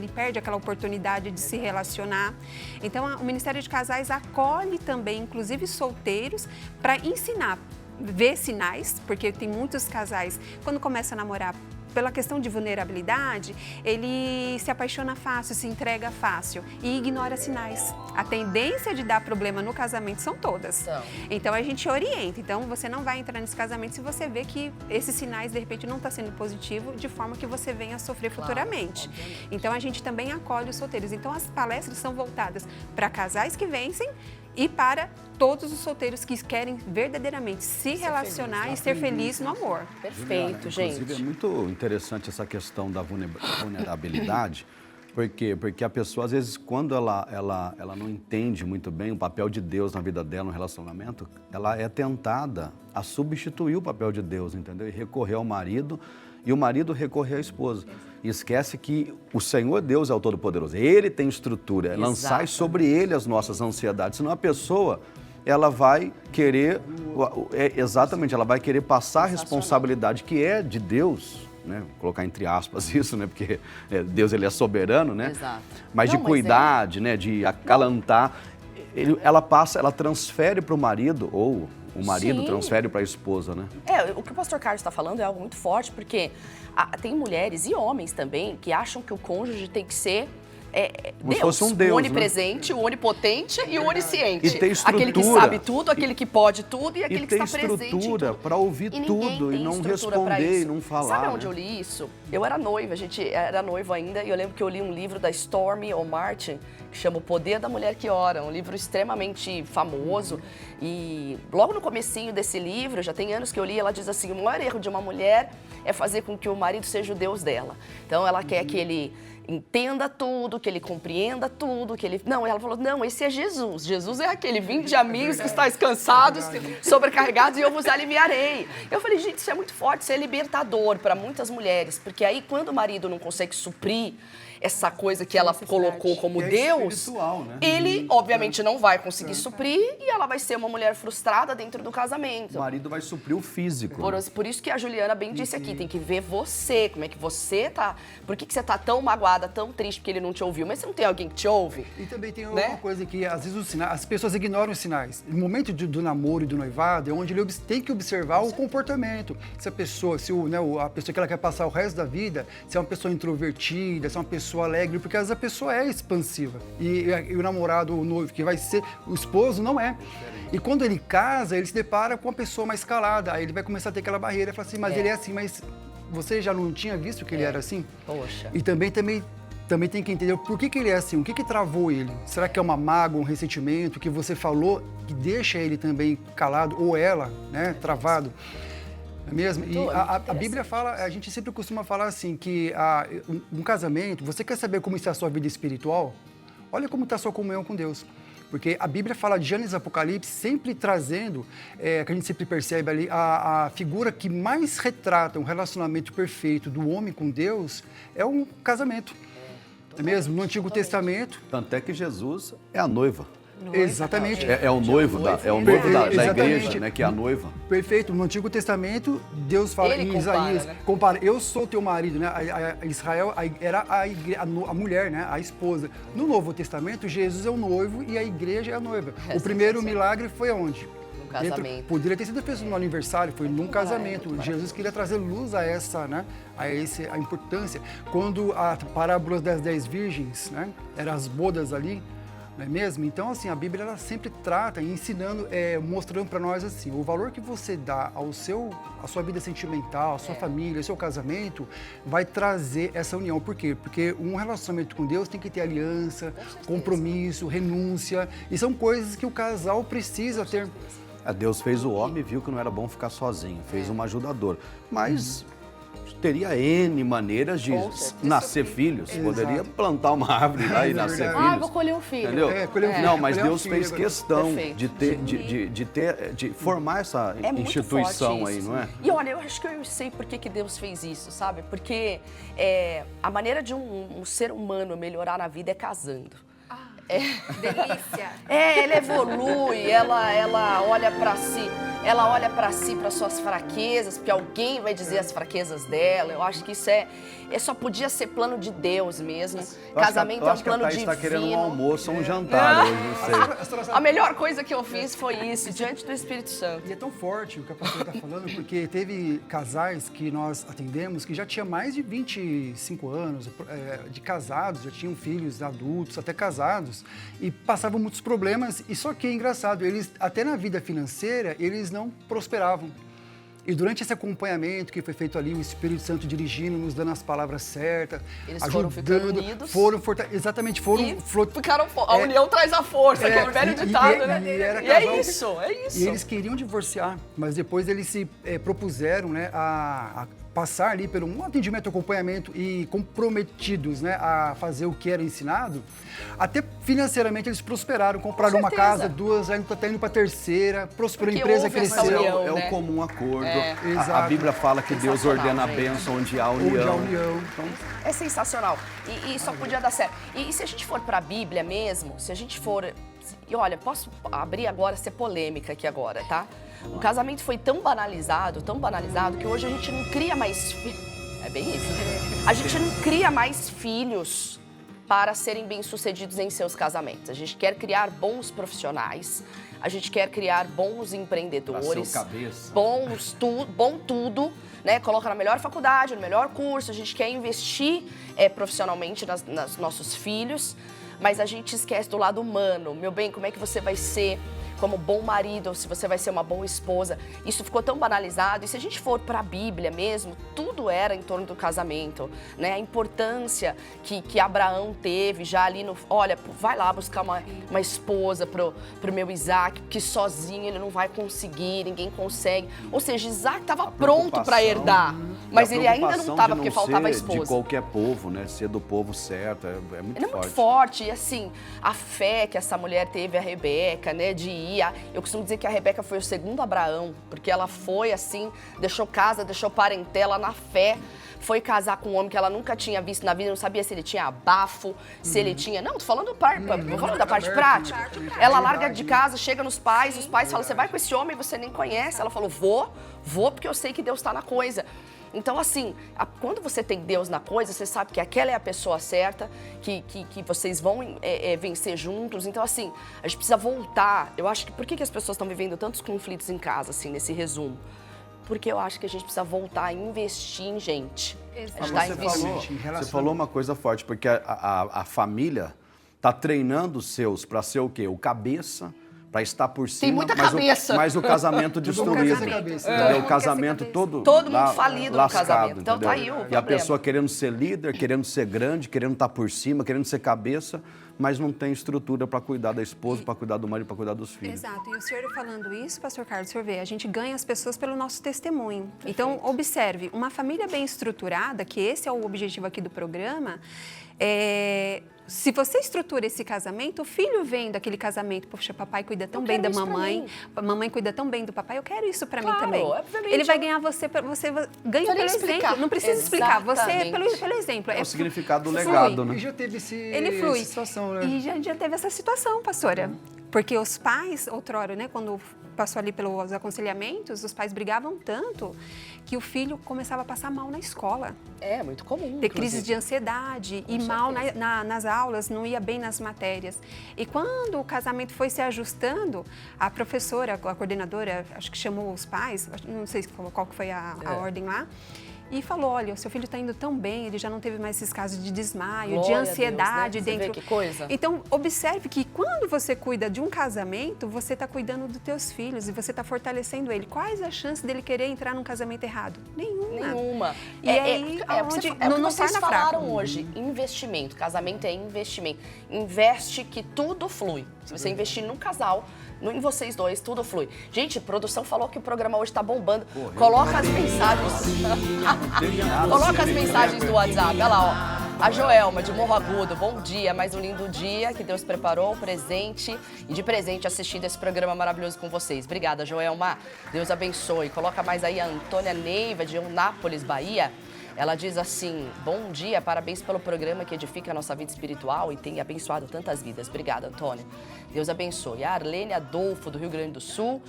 perde aquela oportunidade de se relacionar. Então o Ministério de Casais acolhe também, inclusive solteiros, para ensinar, ver sinais, porque tem muitos casais, quando começam a namorar, pela questão de vulnerabilidade, ele se apaixona fácil, se entrega fácil e ignora sinais. A tendência de dar problema no casamento são todas. Então a gente orienta. Então você não vai entrar nesse casamento se você vê que esses sinais de repente não estão sendo positivos, de forma que você venha a sofrer futuramente. Então a gente também acolhe os solteiros. Então as palestras são voltadas para casais que vencem e para todos os solteiros que querem verdadeiramente se relacionar e ser feliz no amor. Perfeito, gente. Inclusive, é muito interessante essa questão da vulnerabilidade. Por quê? Porque a pessoa, às vezes, quando ela não entende muito bem o papel de Deus na vida dela, no relacionamento, ela é tentada a substituir o papel de Deus, entendeu? E recorrer ao marido, e o marido recorrer à esposa. E esquece que o Senhor Deus é o Todo-Poderoso. Ele tem estrutura, lançai sobre ele as nossas ansiedades. Senão a pessoa, ela vai querer, exatamente, ela vai querer passar a responsabilidade que é de Deus, né? Vou colocar entre aspas isso, né? Porque Deus, ele é soberano, né? Exato. Mas de cuidar, né? De acalantar. Ela transfere para o marido, ou o marido transfere para a esposa, né? O que o pastor Carlos está falando é algo muito forte, porque tem mulheres e homens também que acham que o cônjuge tem que ser Deus, fosse um Deus, o onipresente, né? O onipotente e o onisciente. E tem estrutura. Aquele que sabe tudo, aquele que pode tudo e aquele que está presente em tudo. E tem estrutura para ouvir tudo e não responder e não falar. Sabe onde eu li isso? Eu era noiva, a gente era noivo ainda, e eu lembro que eu li um livro da Stormy O'Martin, que chama O Poder da Mulher que Ora, um livro extremamente famoso. E logo no comecinho desse livro, já tem anos que eu li, ela diz assim, o maior erro de uma mulher é fazer com que o marido seja o Deus dela. Então ela quer que ele entenda tudo, que ele compreenda tudo, que ele... Não, ela falou, não, esse é Jesus. Jesus é aquele, vinde a mim, os que estáis cansados, sobrecarregados, e eu vos aliviarei. Eu falei, gente, isso é muito forte, isso é libertador para muitas mulheres, porque aí quando o marido não consegue suprir essa coisa que ela colocou como Deus, né? ele obviamente não vai conseguir suprir e ela vai ser uma mulher frustrada dentro do casamento. O marido vai suprir o físico. Por isso que a Juliana bem disse aqui, tem que ver você, como é que você tá, por que você tá tão magoada, tão triste porque ele não te ouviu, mas você não tem alguém que te ouve? E também tem uma coisa que às vezes as pessoas ignoram os sinais. No momento do namoro e do noivado é onde ele tem que observar o comportamento. Se a pessoa, a pessoa que ela quer passar o resto da vida, se é uma pessoa introvertida, se é uma pessoa alegre, porque às vezes a pessoa é expansiva. E o namorado, o noivo, que vai ser o esposo, não é. E quando ele casa, ele se depara com uma pessoa mais calada. Aí ele vai começar a ter aquela barreira e fala assim, mas ele é assim, mas você já não tinha visto que ele era assim? Poxa. E também tem que entender por que ele é assim, o que travou ele. Será que é uma mágoa, um ressentimento que você falou que deixa ele também calado, ou ela, né, travado? Não é mesmo? E a Bíblia fala, a gente sempre costuma falar assim, que um casamento, você quer saber como está a sua vida espiritual? Olha como está a sua comunhão com Deus. Porque a Bíblia fala de Gênesis e Apocalipse, sempre trazendo, que a gente sempre percebe ali, a figura que mais retrata um relacionamento perfeito do homem com Deus é um casamento. Não é mesmo? No Antigo Testamento. Tanto é que Jesus é a noiva. Exatamente. É o noivo da igreja, né, que é a noiva. Perfeito. No Antigo Testamento, Deus fala em Isaías, compara, eu sou teu marido, né? Israel era a mulher, né? A esposa. No Novo Testamento, Jesus é o noivo e a igreja é a noiva. O primeiro milagre foi aonde? No casamento. Poderia ter sido feito no aniversário, foi num casamento. Jesus queria trazer luz a essa, né? A importância. Quando a parábola das 10 virgens, né? Eram as bodas ali, não é mesmo? Então, assim, a Bíblia ela sempre trata, ensinando, mostrando para nós assim, o valor que você dá à sua vida sentimental, à sua família, ao seu casamento, vai trazer essa união. Por quê? Porque um relacionamento com Deus tem que ter aliança, compromisso, renúncia, e são coisas que o casal precisa ter. Deus fez o homem e viu que não era bom ficar sozinho, fez um ajudador. Mas teria N maneiras de nascer filhos. Exato. Poderia plantar uma árvore lá e nascer verdade. filhos. Vou colher um filho. Entendeu? Colher um filho, Não, mas colher um Deus filho fez agora. questão Perfeito. de formar essa É muito instituição forte aí, isso. não é? E olha, eu acho que eu sei por que Deus fez isso, sabe? Porque a maneira de um ser humano melhorar na vida é casando. Delícia. Ela evolui, ela olha pra si, para suas fraquezas, porque alguém vai dizer as fraquezas dela. Eu acho que isso só podia ser plano de Deus mesmo. Casamento é um plano divino. divino. Está querendo um almoço ou um jantar hoje, não sei. A melhor coisa que eu fiz foi isso, diante do Espírito Santo. E é tão forte o que a pastora está falando, porque teve casais que nós atendemos que já tinha mais de 25 anos de casados, já tinham filhos adultos, até casados, e passavam muitos problemas. E só que é engraçado, eles, até na vida financeira, eles não prosperavam. E durante esse acompanhamento que foi feito ali, o Espírito Santo dirigindo, nos dando as palavras certas, Eles ajudando, foram ficando unidos. Exatamente, foram... E ficaram, a união traz a força, que é o velho ditado, né? E era E casal, é isso. E eles queriam divorciar, mas depois eles se propuseram, né, a passar ali pelo um atendimento, acompanhamento e comprometidos, né, a fazer o que era ensinado. Até financeiramente eles prosperaram, compraram uma casa, duas, até indo para a terceira, prosperou, a Porque empresa houve essa cresceu. união, É né? o comum acordo. A Exato. Bíblia fala que Deus Sensacional, ordena a gente. bênção onde há Onde união. a união. Então, É sensacional. E só podia dar certo. E se a gente for para a Bíblia mesmo, se a gente for... E olha, posso abrir agora, ser polêmica aqui agora, tá? O casamento foi tão banalizado, que hoje a gente não cria mais filhos. É bem isso. A gente não cria mais filhos para serem bem-sucedidos em seus casamentos. A gente quer criar bons profissionais, a gente quer criar bons empreendedores, Pra ser o cabeça. bom tudo, né? Coloca na melhor faculdade, no melhor curso, a gente quer investir profissionalmente nos nossos filhos, mas a gente esquece do lado humano. Meu bem, como é que você vai ser como bom marido, ou se você vai ser uma boa esposa? Isso ficou tão banalizado. E se a gente for para a Bíblia mesmo, tudo era em torno do casamento, né? A importância que Abraão teve já ali no... Olha, vai lá buscar uma esposa pro meu Isaac, que sozinho ele não vai conseguir, ninguém consegue. Ou seja, Isaac estava pronto para herdar, mas ele ainda não estava porque faltava a esposa. De qualquer povo, né? Ser do povo certo, é muito Ele é forte. muito forte. E assim, a fé que essa mulher teve, a Rebeca, né, de ir... Eu costumo dizer que a Rebeca foi o segundo Abraão, porque ela foi assim, deixou casa, deixou parentela na fé, foi casar com um homem que ela nunca tinha visto na vida, não sabia se ele tinha abafo, se ele tinha... Não, tô falando da parte prática. Ela larga de casa, chega nos pais, os pais falam, você vai com esse homem, você nem conhece. Ela falou, vou porque eu sei que Deus está na coisa. Então, assim, quando você tem Deus na coisa, você sabe que aquela é a pessoa certa, que vocês vão vencer juntos. Então, assim, a gente precisa voltar. Eu acho que... Por que as pessoas estão vivendo tantos conflitos em casa, assim, nesse resumo? Porque eu acho que a gente precisa voltar a investir em gente. Você falou uma coisa forte, porque a família está treinando os seus para ser o quê? O cabeça, para estar por cima. Tem muita cabeça. Mas o casamento destruído. Entendeu? O casamento todo mundo falido no casamento. Então tá aí o E a problema. pessoa querendo ser líder, querendo ser grande, querendo estar por cima, querendo ser cabeça, mas não tem estrutura para cuidar da esposa, para cuidar do marido, para cuidar dos filhos. Exato. E o senhor falando isso, pastor Carlos, o senhor vê, a gente ganha as pessoas pelo nosso testemunho. Então, observe, uma família bem estruturada, que esse é o objetivo aqui do programa, se você estrutura esse casamento, o filho vem daquele casamento, poxa, papai cuida tão bem da mamãe, mamãe cuida tão bem do papai, eu quero isso para mim também. Obviamente. Ele vai ganhar você ganha pelo exemplo, não precisa explicar, você pelo exemplo. É o significado do flui. legado, né? E já teve Ele flui. essa situação, né? E já teve essa situação, pastora. Porque os pais, outrora, né, quando passou ali pelos aconselhamentos, os pais brigavam tanto que o filho começava a passar mal na escola. É muito comum. Ter inclusive. crises de ansiedade e mal nas aulas, não ia bem nas matérias. E quando o casamento foi se ajustando, a professora, a coordenadora, acho que chamou os pais, não sei qual que foi a ordem lá, e falou, olha, o seu filho está indo tão bem, ele já não teve mais esses casos de desmaio, de Glória a ansiedade Deus, né? Você dentro. vê que coisa? Então, observe que quando você cuida de um casamento, você está cuidando dos teus filhos e você está fortalecendo ele. Quais as chances dele querer entrar num casamento errado? Nenhuma. E aí, o que vocês falaram hoje, investimento, casamento é investimento. Investe que tudo flui. Se você investir num casal, em vocês dois, tudo flui. Gente, a produção falou que o programa hoje tá bombando. Coloca as mensagens. Coloca as mensagens do WhatsApp. Olha lá, ó. A Joelma, de Morro Agudo, bom dia, mais um lindo dia que Deus preparou, presente e de presente assistindo esse programa maravilhoso com vocês. Obrigada, Joelma. Deus abençoe. Coloca mais aí a Antônia Neiva, de Eunápolis, Bahia. Ela diz assim, bom dia, parabéns pelo programa que edifica a nossa vida espiritual e tem abençoado tantas vidas. Obrigada, Antônia. Deus abençoe. A Arlene Adolfo, do Rio Grande do Sul,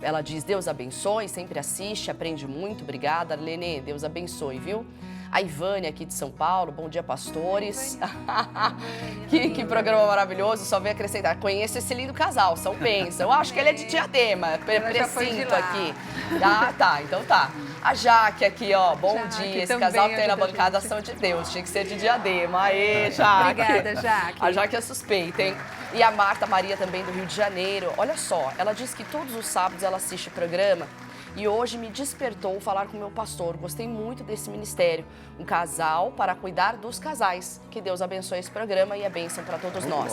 ela diz, Deus abençoe, sempre assiste, aprende muito. Obrigada, Arlene, Deus abençoe, viu? A Ivânia, aqui de São Paulo, bom dia, pastores. que programa maravilhoso, só vem acrescentar. Conheço esse lindo casal, são bênçãos. Eu acho que ele é de Diadema, precinto aqui. Ah, tá, então tá. A Jaque aqui, ó, bom dia. Esse casal que tem na bancada são de Deus, tinha que ser de Diadema. Aê, Jaque. Obrigada, Jaque. A Jaque é suspeita, hein? E a Marta Maria também do Rio de Janeiro. Olha só, ela diz que todos os sábados ela assiste o programa e hoje me despertou falar com o meu pastor. Gostei muito desse ministério. Um casal para cuidar dos casais. Que Deus abençoe esse programa e a bênção para todos nós.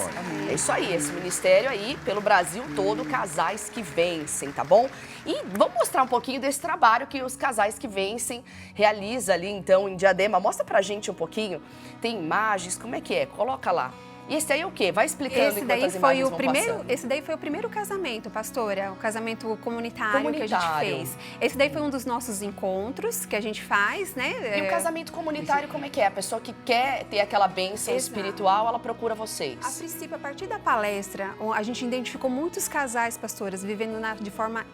É isso aí, esse ministério aí, pelo Brasil todo, casais que vencem, tá bom? E vamos mostrar um pouquinho desse trabalho que os casais que vencem realizam ali, então, em Diadema. Mostra pra gente um pouquinho. Tem imagens, como é que é? Coloca lá. E esse aí é o quê? Vai explicando enquanto as imagens vão passando. Esse daí foi o primeiro casamento, pastora, o casamento comunitário que a gente fez. Esse daí foi um dos nossos encontros que a gente faz, né? E o casamento comunitário, como é que é? A pessoa que quer ter aquela bênção espiritual, ela procura vocês? A princípio, a partir da palestra, a gente identificou muitos casais, pastoras, vivendo de forma,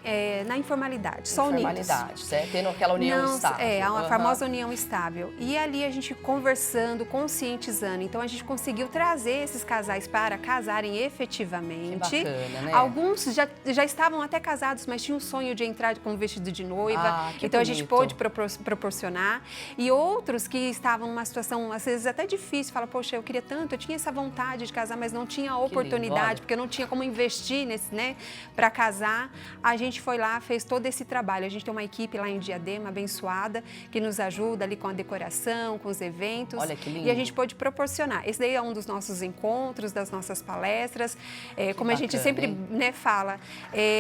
na informalidade, só unidos. Informalidade, certo? Tendo aquela união estável. A famosa união estável. E ali a gente conversando, conscientizando. Então, a gente conseguiu trazer esses casais para casarem efetivamente. Que bacana, né? Alguns já estavam até casados, mas tinham o sonho de entrar com um vestido de noiva. Então bonito. a gente pôde proporcionar. E outros que estavam numa situação, às vezes, até difícil. Fala, poxa, eu queria tanto, eu tinha essa vontade de casar, mas não tinha a oportunidade, porque eu não tinha como investir nesse, né, para casar. A gente foi lá, fez todo esse trabalho. A gente tem uma equipe lá em Diadema, abençoada, que nos ajuda ali com a decoração, com os eventos. Olha que lindo. E a gente pôde proporcionar. Esse daí é um dos nossos encontros, das nossas palestras. Como a gente sempre, né, fala,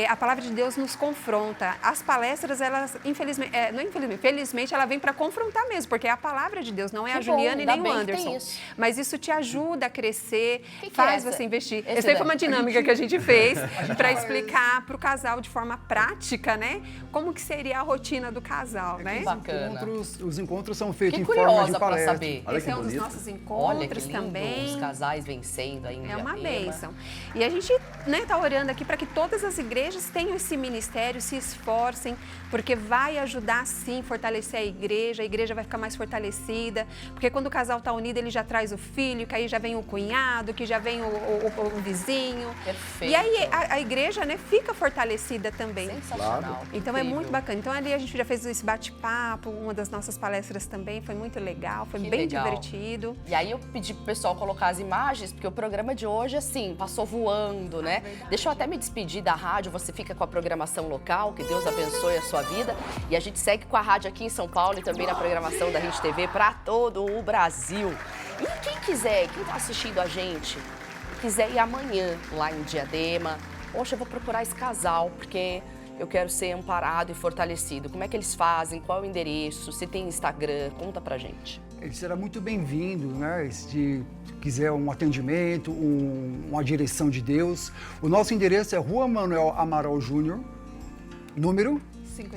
a palavra de Deus nos confronta. As palestras, elas, felizmente, ela vem para confrontar mesmo, porque é a palavra de Deus, não é a Juliana e nem o Anderson. Mas isso te ajuda a crescer, faz você investir. Essa foi uma dinâmica que a gente fez para explicar para o casal de forma prática, né, como que seria a rotina do casal, né? Bacana. Os encontros são feitos Que em forma de curiosa palestra. para saber. Esse é um dos nossos encontros. Olha que lindo, também. Os casais vencendo aí em É uma Diadema. bênção. E a gente, né, tá orando aqui para que todas as igrejas tenham esse ministério, se esforcem, porque vai ajudar sim, fortalecer a igreja vai ficar mais fortalecida, porque quando o casal tá unido, ele já traz o filho, que aí já vem o cunhado, que já vem o vizinho. Perfeito. E aí a igreja, né, fica fortalecida também. Sensacional. Então é incrível. muito bacana. Então ali a gente já fez esse bate-papo, uma das nossas palestras também, foi muito legal, foi Que bem legal. divertido. E aí eu pedi pro pessoal colocar as imagens, porque o programa de hoje, assim, passou voando, né? Deixa eu até me despedir da rádio, você fica com a programação local, que Deus abençoe a sua vida. E a gente segue com a rádio aqui em São Paulo e também na programação da Rede TV para todo o Brasil. E quem quiser, quem tá assistindo a gente, quiser ir amanhã lá em Diadema, poxa, eu vou procurar esse casal, porque eu quero ser amparado e fortalecido. Como é que eles fazem? Qual é o endereço? Se tem Instagram? Conta pra gente. Ele será muito bem-vindo, né? Se quiser um atendimento, uma direção de Deus. O nosso endereço é Rua Manuel Amaral Júnior, número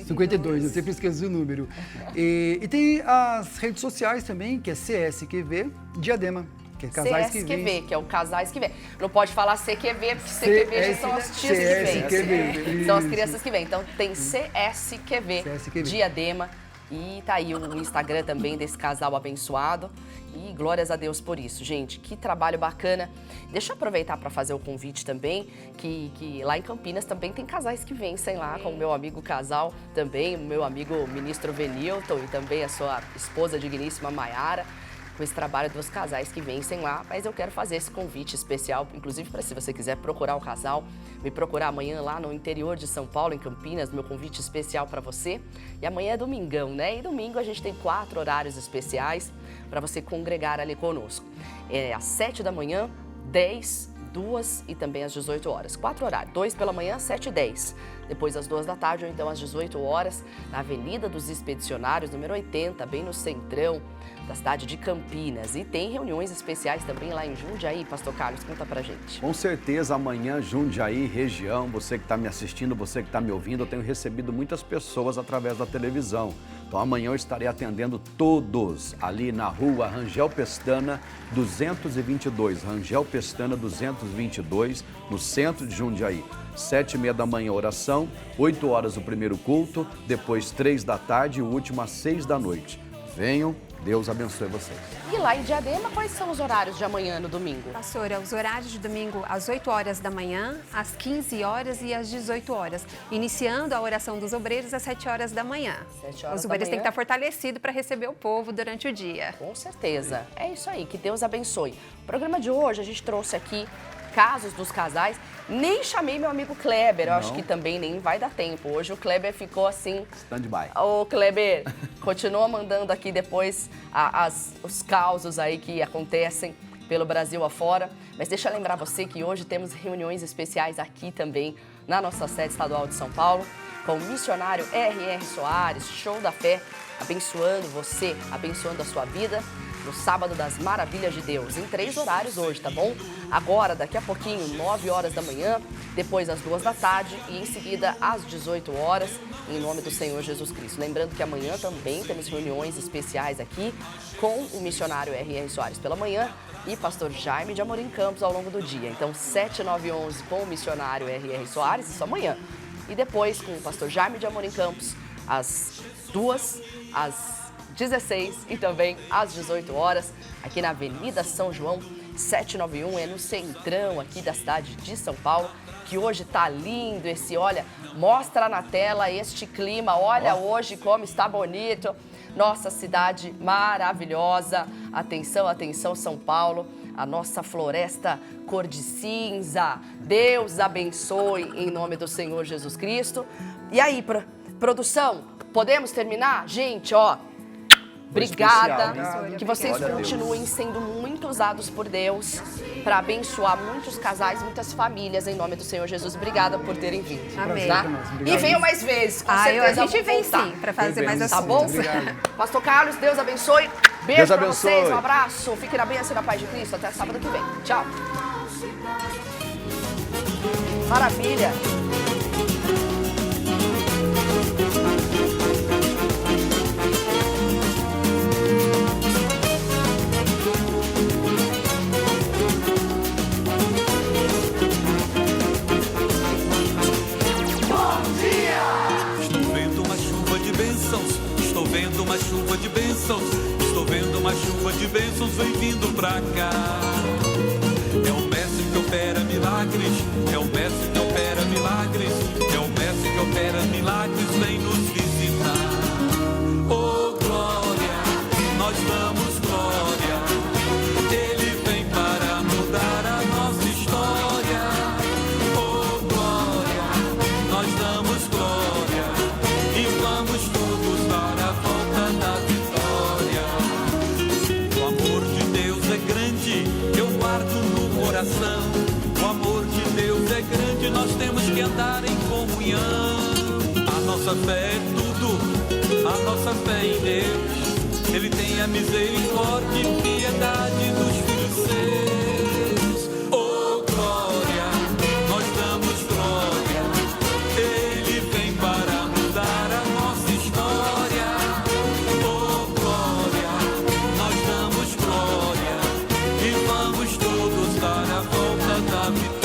52, eu sempre esqueço o número. E tem as redes sociais também, que é CSQV Diadema. Que é Casais que Vêm. que é o Casais que Vêm. Não pode falar CQV, porque CQV já são as tias que vêm. CSQV. São as crianças que vêm. Então tem CSQV, Diadema. E tá aí o Instagram também desse casal abençoado. E glórias a Deus por isso, gente. Que trabalho bacana. Deixa eu aproveitar para fazer o convite também, que lá em Campinas também tem casais que vencem lá, com o meu amigo casal também, o meu amigo ministro Venilton e também a sua esposa digníssima Maiara, com esse trabalho dos casais que vencem lá. Mas eu quero fazer esse convite especial, inclusive para se você quiser procurar o casal, me procurar amanhã lá no interior de São Paulo, em Campinas, meu convite especial para você. E amanhã é domingão, né? E domingo a gente tem 4 horários especiais para você congregar ali conosco. É às 7 da manhã, 10, 2 e também às 18 horas. 4 horários, 2 pela manhã, 7 e 10. Depois às 2 da tarde ou então às 18 horas, na Avenida dos Expedicionários, número 80, bem no centrão da cidade de Campinas. E tem reuniões especiais também lá em Jundiaí. Pastor Carlos, conta pra gente. Com certeza, amanhã, Jundiaí, região, você que está me assistindo, você que está me ouvindo, eu tenho recebido muitas pessoas através da televisão. Então, amanhã eu estarei atendendo todos ali na rua Rangel Pestana 222, Rangel Pestana 222, no centro de Jundiaí. 7h30 da manhã, oração, 8 horas o primeiro culto, depois 3 da tarde e o último às 6 da noite. Venham, Deus abençoe vocês. E lá em Diadema, quais são os horários de amanhã no domingo? Pastora, os horários de domingo às 8 horas da manhã, às 15 horas e às 18 horas. Iniciando a oração dos obreiros às 7 horas da manhã. 7 horas Os obreiros da têm que manhã. estar fortalecidos para receber o povo durante o dia. Com certeza. É isso aí, que Deus abençoe. O programa de hoje a gente trouxe aqui casos dos casais. Nem chamei meu amigo Kleber, eu acho que também nem vai dar tempo. Hoje o Kleber ficou assim... Stand-by. Ô, Kleber, continua mandando aqui depois os causos aí que acontecem pelo Brasil afora. Mas deixa eu lembrar você que hoje temos reuniões especiais aqui também na nossa sede estadual de São Paulo, com o missionário R.R. Soares, Show da Fé, abençoando você, abençoando a sua vida, no Sábado das Maravilhas de Deus, em 3 horários hoje, tá bom? Agora, daqui a pouquinho, 9 horas da manhã, depois às 2 da tarde e em seguida às 18 horas, em nome do Senhor Jesus Cristo. Lembrando que amanhã também temos reuniões especiais aqui com o missionário R.R. Soares pela manhã e pastor Jaime de Amorim Campos ao longo do dia. Então, 7, 9 e 11 com o missionário R.R. Soares, isso amanhã. E depois com o pastor Jaime de Amorim Campos, às 2, às 16 e também às 18 horas, aqui na Avenida São João, 791, é no centrão aqui da cidade de São Paulo, que hoje tá lindo esse, olha, mostra na tela este clima, olha hoje como está bonito, nossa cidade maravilhosa, atenção, atenção São Paulo, a nossa floresta cor de cinza, Deus abençoe em nome do Senhor Jesus Cristo. E aí, produção, podemos terminar? Gente, ó, obrigada, especial, que vocês Glória a continuem sendo muito usados por Deus para abençoar muitos casais, muitas famílias, em nome do Senhor Jesus. Obrigada por terem vindo. Amém. Tá? E venham mais vezes, com certeza. A gente vem vou voltar. sim, para fazer mais Tá assuntos. bom? Obrigado. Pastor Carlos, Deus abençoe. Beijo Deus pra abençoe. vocês, um abraço. Fiquem na bênção e na paz de Cristo. Até sábado que vem. Tchau. Maravilha. Estou vendo uma chuva de bênçãos, estou vendo uma chuva de bênçãos, estou vendo uma chuva de bênçãos, vem vindo pra cá. É o mestre que opera milagres, é o mestre que opera milagres, é o mestre que opera milagres, vem nos visitar. Oh glória, nós damos glória, ele vem para mudar a nossa história. Oh glória, nós damos glória e vamos todos dar a volta da vitória. O amor de Deus é grande, eu guardo no coração. O amor de Deus é grande, nós temos que andar em comunhão. A nossa fé é tudo, a nossa fé em Deus. Ele tem a misericórdia e piedade dos filhos seus. Oh glória, nós damos glória, ele vem para mudar a nossa história. Oh glória, nós damos glória e vamos todos dar a volta da vitória.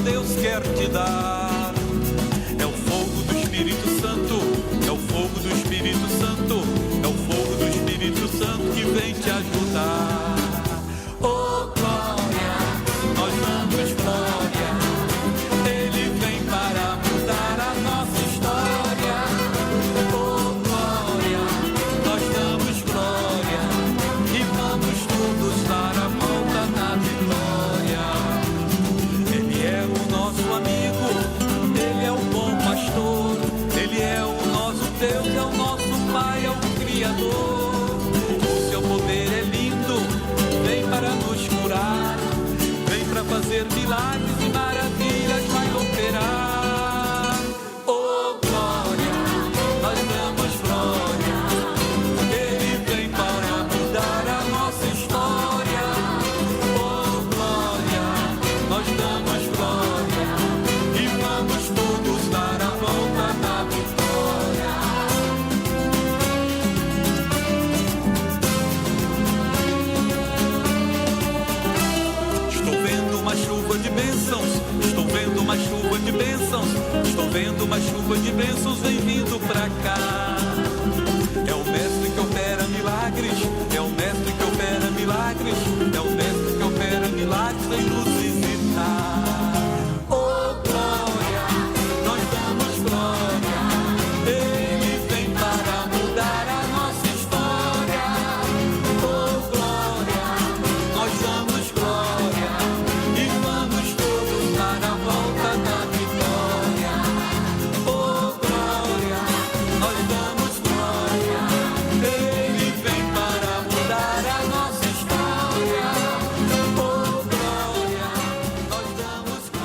Deus quer te dar. É o fogo do Espírito Santo, é o fogo do Espírito Santo, é o fogo do Espírito Santo que vem te ajudar. Oh glória, nós damos glória, Ele vem para mudar a nossa história. Oh glória, nós damos glória e vamos todos dar a volta na vitória. Ele é o nosso amigo, Ele é o bom pastor, Ele é o nosso Deus, é o nosso Pai, é o Criador. O seu poder é lindo, vem para nos curar, vem para fazer milagres e maravilhas, vai operar. Oh glória, nós damos glória, Ele vem para mudar a nossa história. Oh glória, nós damos glória e vamos todos dar a volta na vitória. Estou vendo uma chuva de bênçãos, estou vendo uma chuva de bênçãos, estou vendo uma chuva de bênçãos, vem vindo pra cá. É o mestre que opera milagres, é o mestre que opera milagres, é o